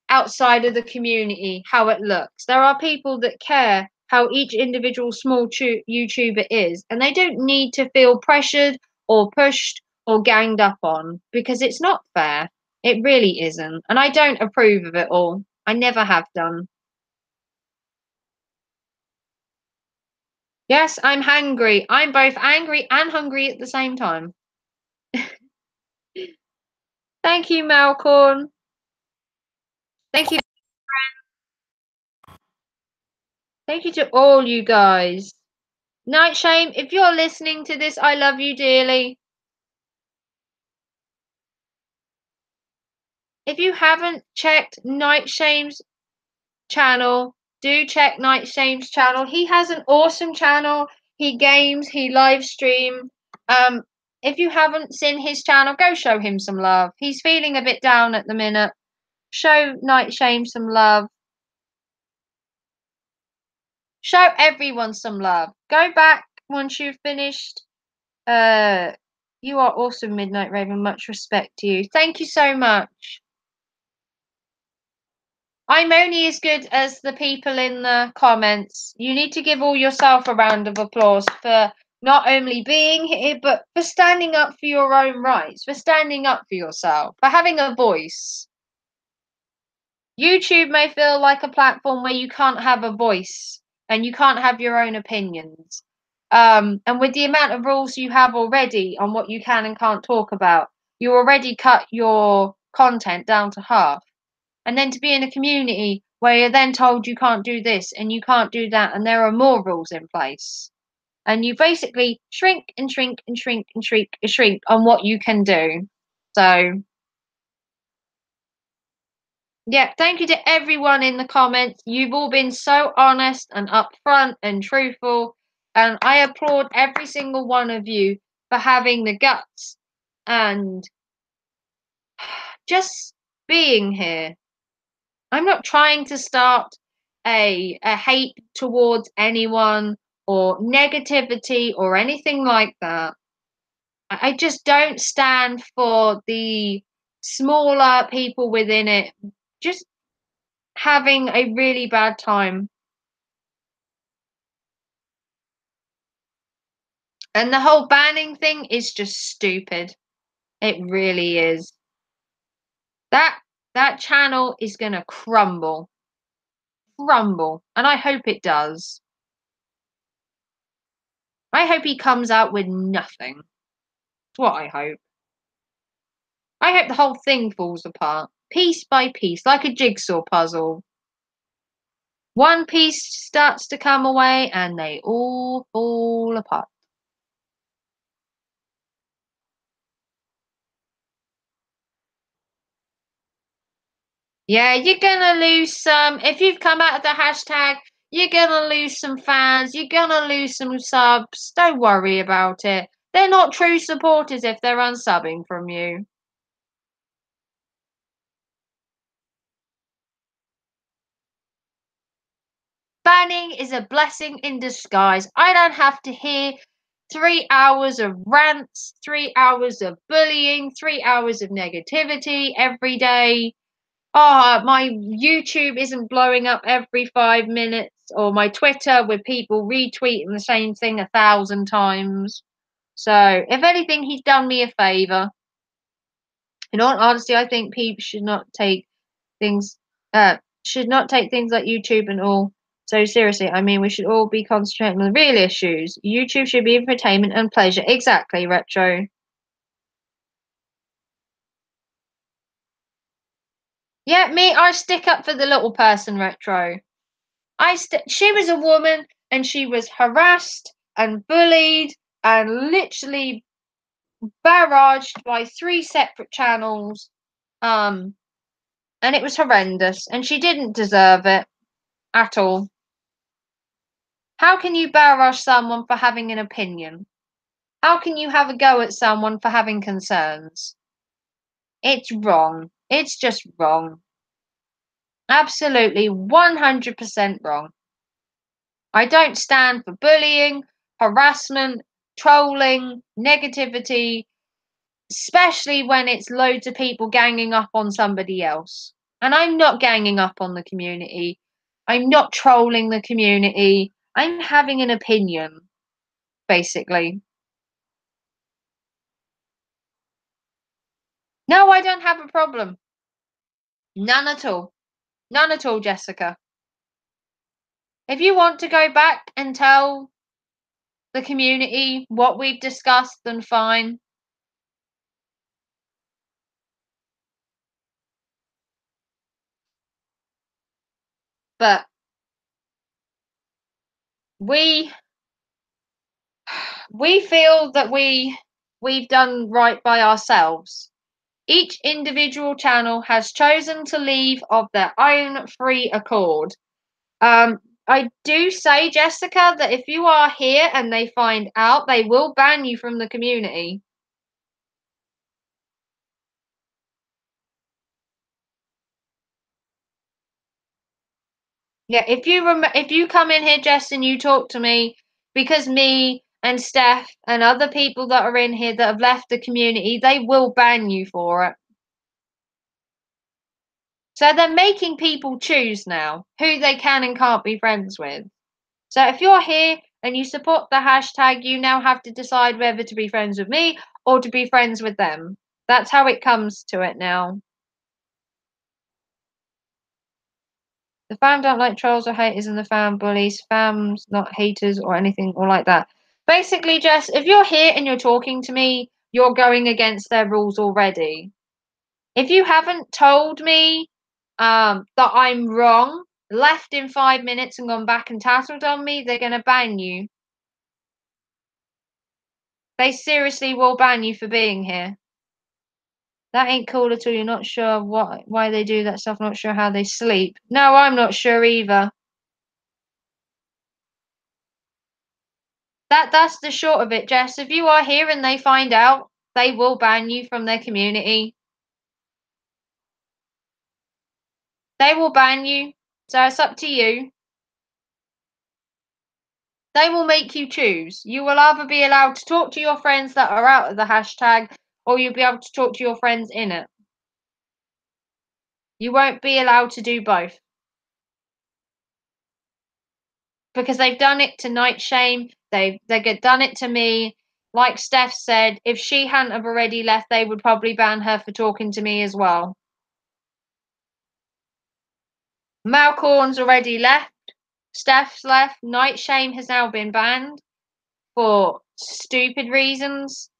Speaker 1: outside of the community how it looks. There are people that care how each individual small YouTuber is, and they don't need to feel pressured or pushed or ganged up on, because it's not fair. It really isn't. And I don't approve of it all. I never have done. Yes, I'm hungry. I'm both angry and hungry at the same time. Thank you, Malcorn. Thank you. Thank you to all you guys. Nightshame, if you're listening to this, I love you dearly. If you haven't checked Nightshame's channel, do check Nightshame's channel. He has an awesome channel. He games, he live stream. If you haven't seen his channel, go show him some love. He's feeling a bit down at the minute. Show Nightshame some love. Show everyone some love. Go back once you've finished. You are awesome, Midnight Raven. Much respect to you. Thank you so much. I'm only as good as the people in the comments. You need to give all yourself a round of applause for not only being here, but for standing up for your own rights, for standing up for yourself, for having a voice. YouTube may feel like a platform where you can't have a voice and you can't have your own opinions. And with the amount of rules you have already on what you can and can't talk about, you already cut your content down to half. And then to be in a community where you're then told you can't do this and you can't do that, and there are more rules in place, and you basically shrink and shrink and shrink and shrink and shrink on what you can do. So yeah, thank you to everyone in the comments. You've all been so honest and upfront and truthful, and I applaud every single one of you for having the guts and just being here. I'm not trying to start a hate towards anyone or negativity or anything like that. I just don't stand for the smaller people within it just having a really bad time. And the whole banning thing is just stupid. It really is. That channel is gonna crumble. Crumble. And I hope it does. I hope he comes out with nothing. That's what I hope. I hope the whole thing falls apart, piece by piece, like a jigsaw puzzle. One piece starts to come away and they all fall apart. Yeah, you're gonna lose some. If you've come out of the hashtag, you're gonna lose some fans, you're gonna lose some subs. Don't worry about it. They're not true supporters if they're unsubbing from you. Banning is a blessing in disguise. I don't have to hear 3 hours of rants, 3 hours of bullying, 3 hours of negativity every day. Oh, my YouTube isn't blowing up every 5 minutes, or my Twitter with people retweeting the same thing 1,000 times. So, if anything, he's done me a favour. In all honesty, I think people things should not take things like YouTube and all so seriously. I mean, we should all be concentrating on the real issues. YouTube should be entertainment and pleasure. Exactly, Retro. Yeah, me, I stick up for the little person, Retro. She was a woman and she was harassed and bullied and literally barraged by 3 separate channels. Um, and it was horrendous and she didn't deserve it at all. How can you barrage someone for having an opinion? How can you have a go at someone for having concerns? It's wrong. It's just wrong. Absolutely 100% wrong. I don't stand for bullying, harassment, trolling, negativity, especially when it's loads of people ganging up on somebody else. And I'm not ganging up on the community. I'm not trolling the community. I'm having an opinion, basically. No, I don't have a problem. None at all. None at all, Jessica. If you want to go back and tell the community what we've discussed, then fine. But we we feel that we've done right by ourselves. Each individual channel has chosen to leave of their own free accord. I do say, Jessica, that if you are here and they find out, they will ban you from the community. Yeah, if you come in here, Jess, and you talk to me, because me and Steph and other people that are in here that have left the community, they will ban you for it. So they're making people choose now who they can and can't be friends with. So if you're here and you support the hashtag, you now have to decide whether to be friends with me or to be friends with them. That's how it comes to it now. The fam don't like trolls or haters and the fam bullies. Fam's not haters or anything or like that. Basically, Jess, if you're here and you're talking to me, you're going against their rules already. If you haven't told me that I'm wrong, left in 5 minutes and gone back and tattled on me, they're going to ban you. They seriously will ban you for being here. That ain't cool at all. You're not sure why they do that stuff, not sure how they sleep. No, I'm not sure either. That's the short of it, Jess. If you are here and they find out, they will ban you from their community. They will ban you. So it's up to you. They will make you choose. You will either be allowed to talk to your friends that are out of the hashtag, or you'll be able to talk to your friends in it. You won't be allowed to do both. Because they've done it to Nightshame. They've done it to me. Like Steph said, if she hadn't have already left, they would probably ban her for talking to me as well. Malcorn's already left. Steph's left. Nightshame has now been banned for stupid reasons.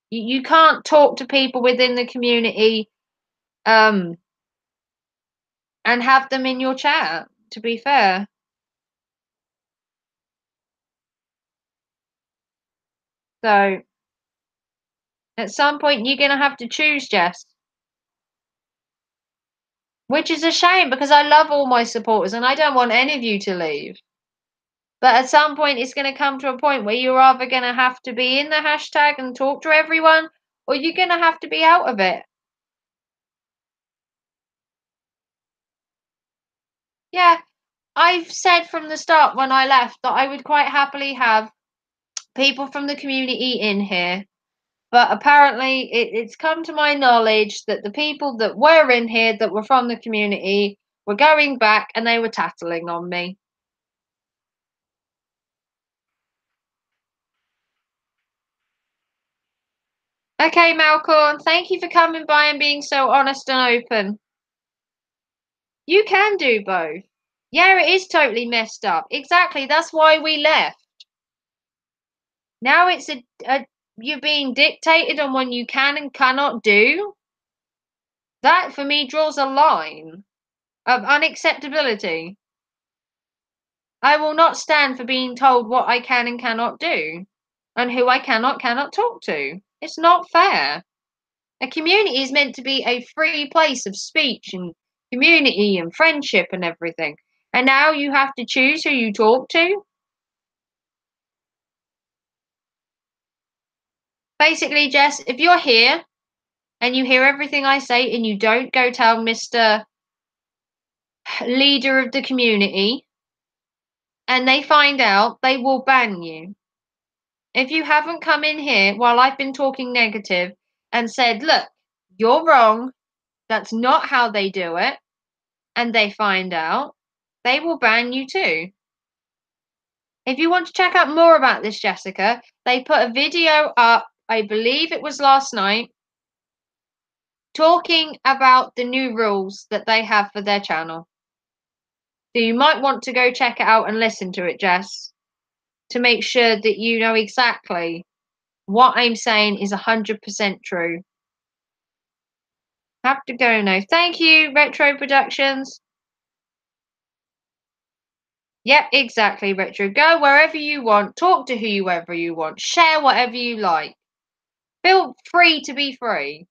Speaker 1: You can't talk to people within the community and have them in your chat, to be fair. So at some point you're gonna have to choose, Jess. Which is a shame because I love all my supporters and I don't want any of you to leave. But at some point it's gonna come to a point where you're either gonna have to be in the hashtag and talk to everyone, or you're gonna have to be out of it. Yeah, I've said from the start when I left that I would quite happily have people from the community in here. But apparently, it's come to my knowledge that the people that were in here that were from the community were going back and they were tattling on me. Okay, Malcorn, thank you for coming by and being so honest and open. You can do both. Yeah, it is totally messed up. Exactly, that's why we left. Now it's you're being dictated on what you can and cannot do.
Speaker 2: That, for me, draws a line of unacceptability. I will not stand for being told what I can and cannot do, and who I cannot talk to. It's not fair. A community is meant to be a free place of speech and community and friendship and everything. And now you have to choose who you talk to? Basically, Jess, if you're here and you hear everything I say and you don't go tell Mr. Leader of the community and they find out, they will ban you. If you haven't come in here while I've been talking negative and said, look, you're wrong, that's not how they do it, and they find out, they will ban you too. If you want to check out more about this, Jessica, they put a video up, I believe it was last night, talking about the new rules that they have for their channel. So you might want to go check it out and listen to it, Jess, to make sure that you know exactly what I'm saying is 100% true. Have to go now. Thank you, Retro Productions. Yep, exactly, Retro. Go wherever you want, talk to whoever you want, share whatever you like. Feel free to be free.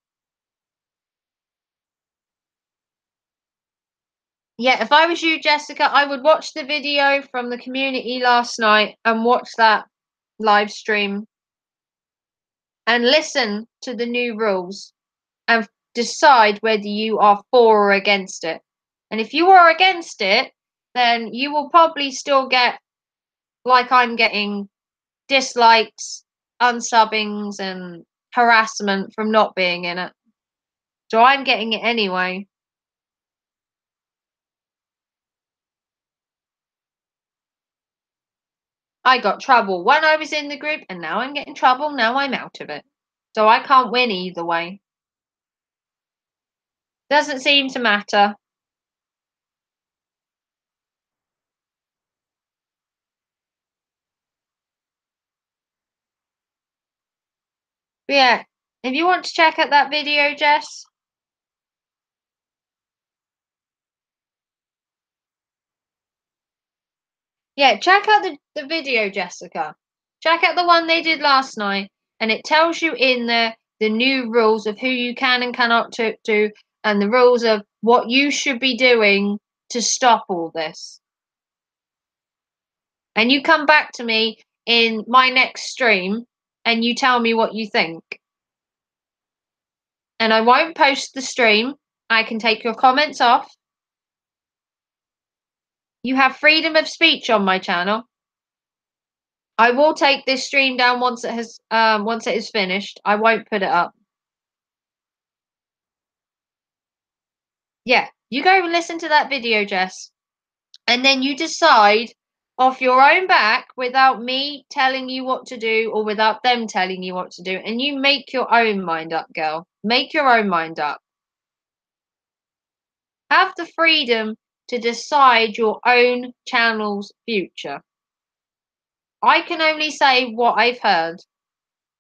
Speaker 2: Yeah, if I was you, Jessica, I would watch the video from the community last night and watch that live stream and listen to the new rules and decide whether you are for or against it. And if you are against it, then you will probably still get, like I'm getting, dislikes, unsubbings, and harassment from not being in it. So I'm getting it anyway. I got trouble when I was in the group, and now I'm getting trouble. Now I'm out of it. So I can't win either way. Doesn't seem to matter. But yeah, if you want to check out that video, Jess. Yeah, check out the video, Jessica. Check out the one they did last night, and it tells you in there the new rules of who you can and cannot talk to, and the rules of what you should be doing to stop all this. And you come back to me in my next stream and you tell me what you think. And I won't post the stream. I can take your comments off. You have freedom of speech on my channel. I will take this stream down once it is finished. I won't put it up. Yeah, you go and listen to that video, Jess. And then you decide off your own back without me telling you what to do or without them telling you what to do. And you make your own mind up, girl. Make your own mind up. Have the freedom to decide your own channel's future. I can only say what I've heard.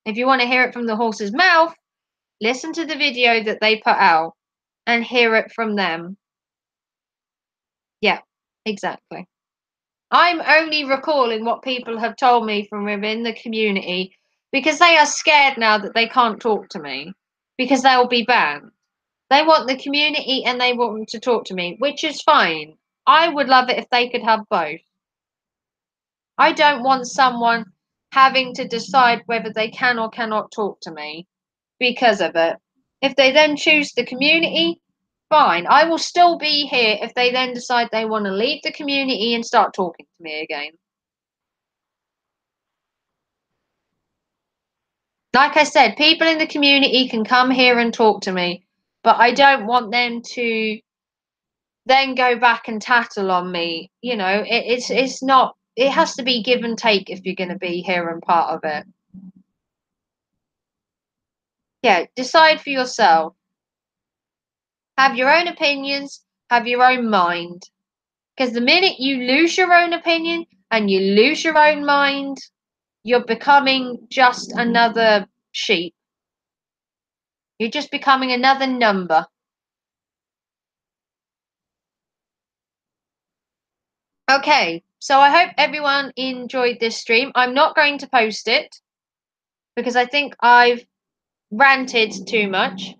Speaker 2: If you want to hear it from the horse's mouth, listen to the video that they put out and hear it from them. Yeah, exactly. I'm only recalling what people have told me from within the community because they are scared now that they can't talk to me because they'll be banned. They want the community and they want them to talk to me, which is fine. I would love it if they could have both. I don't want someone having to decide whether they can or cannot talk to me because of it. If they then choose the community, fine. I will still be here if they then decide they want to leave the community and start talking to me again. Like I said, people in the community can come here and talk to me, but I don't want them to then go back and tattle on me. You know, it's not. It has to be give and take if you're going to be here and part of it. Yeah, decide for yourself. Have your own opinions. Have your own mind. Because the minute you lose your own opinion and you lose your own mind, you're becoming just another sheep. You're just becoming another number. Okay, so I hope everyone enjoyed this stream. I'm not going to post it because I think I've ranted too much.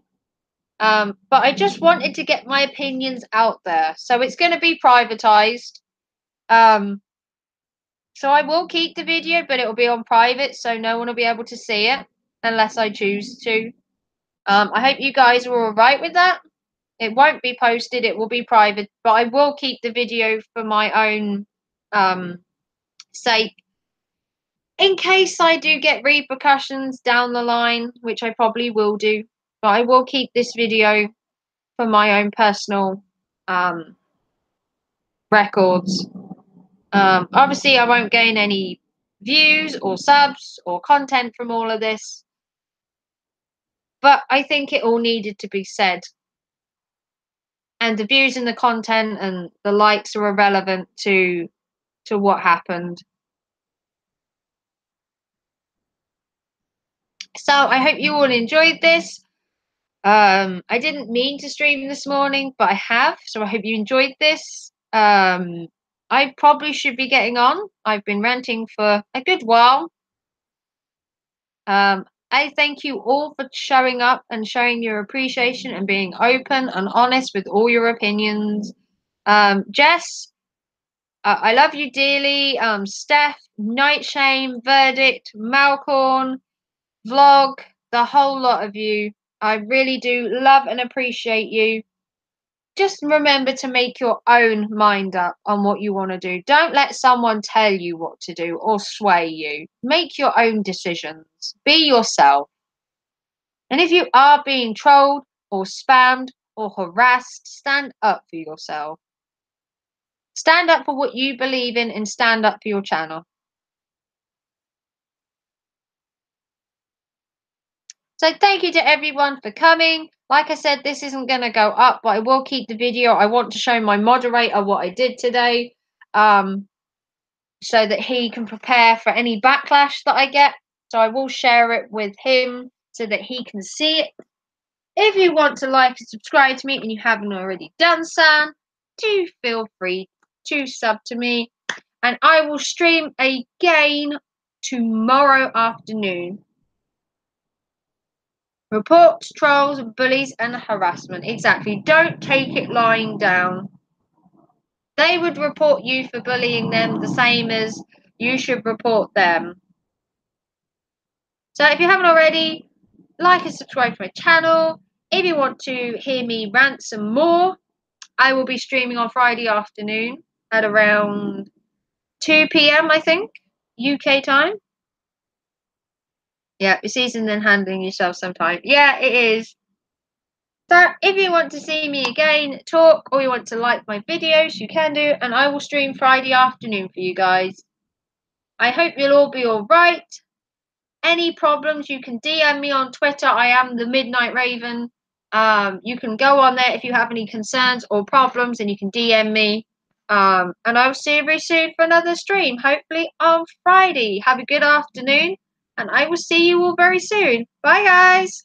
Speaker 2: But I just wanted to get my opinions out there. So it's going to be privatized. So I will keep the video, but it will be on private, so no one will be able to see it unless I choose to. I hope you guys are all right with that. It won't be posted, it will be private, but I will keep the video for my own sake. In case I do get repercussions down the line, which I probably will do, but I will keep this video for my own personal records. Obviously, I won't gain any views or subs or content from all of this, but I think it all needed to be said. And the views and the content and the likes are irrelevant to what happened. So I hope you all enjoyed this. I didn't mean to stream this morning, but I have, so I hope you enjoyed this. I probably should be getting on. I've been ranting for a good while. I thank you all for showing up and showing your appreciation and being open and honest with all your opinions. Jess, I love you dearly. Steph, Nightshame, Verdict, Malcorn, Vlog, the whole lot of you. I really do love and appreciate you. Just remember to make your own mind up on what you want to do. Don't let someone tell you what to do or sway you. Make your own decisions. Be yourself. And if you are being trolled or spammed or harassed, stand up for yourself. Stand up for what you believe in and stand up for your channel. So thank you to everyone for coming. Like I said, this isn't going to go up, but I will keep the video. I want to show my moderator what I did today, so that he can prepare for any backlash that I get. So I will share it with him so that he can see it. If you want to like and subscribe to me and you haven't already done so, do feel free to sub to me. And I will stream again tomorrow afternoon. Reports, trolls, bullies, and harassment. Exactly. Don't take it lying down. They would report you for bullying them the same as you should report them. So if you haven't already, like and subscribe to my channel. If you want to hear me rant some more, I will be streaming on Friday afternoon at around 2 p.m. I think, UK time. Yeah, you're seasoned and handling yourself sometime. Yeah, it is. So if you want to see me again talk or you want to like my videos, you can do, and I will stream Friday afternoon for you guys. I hope you'll all be alright. Any problems, you can DM me on Twitter. I am the Midnight Raven. You can go on there if you have any concerns or problems, and you can DM me. And I will see you very soon for another stream, hopefully on Friday. Have a good afternoon, and I will see you all very soon. Bye, guys.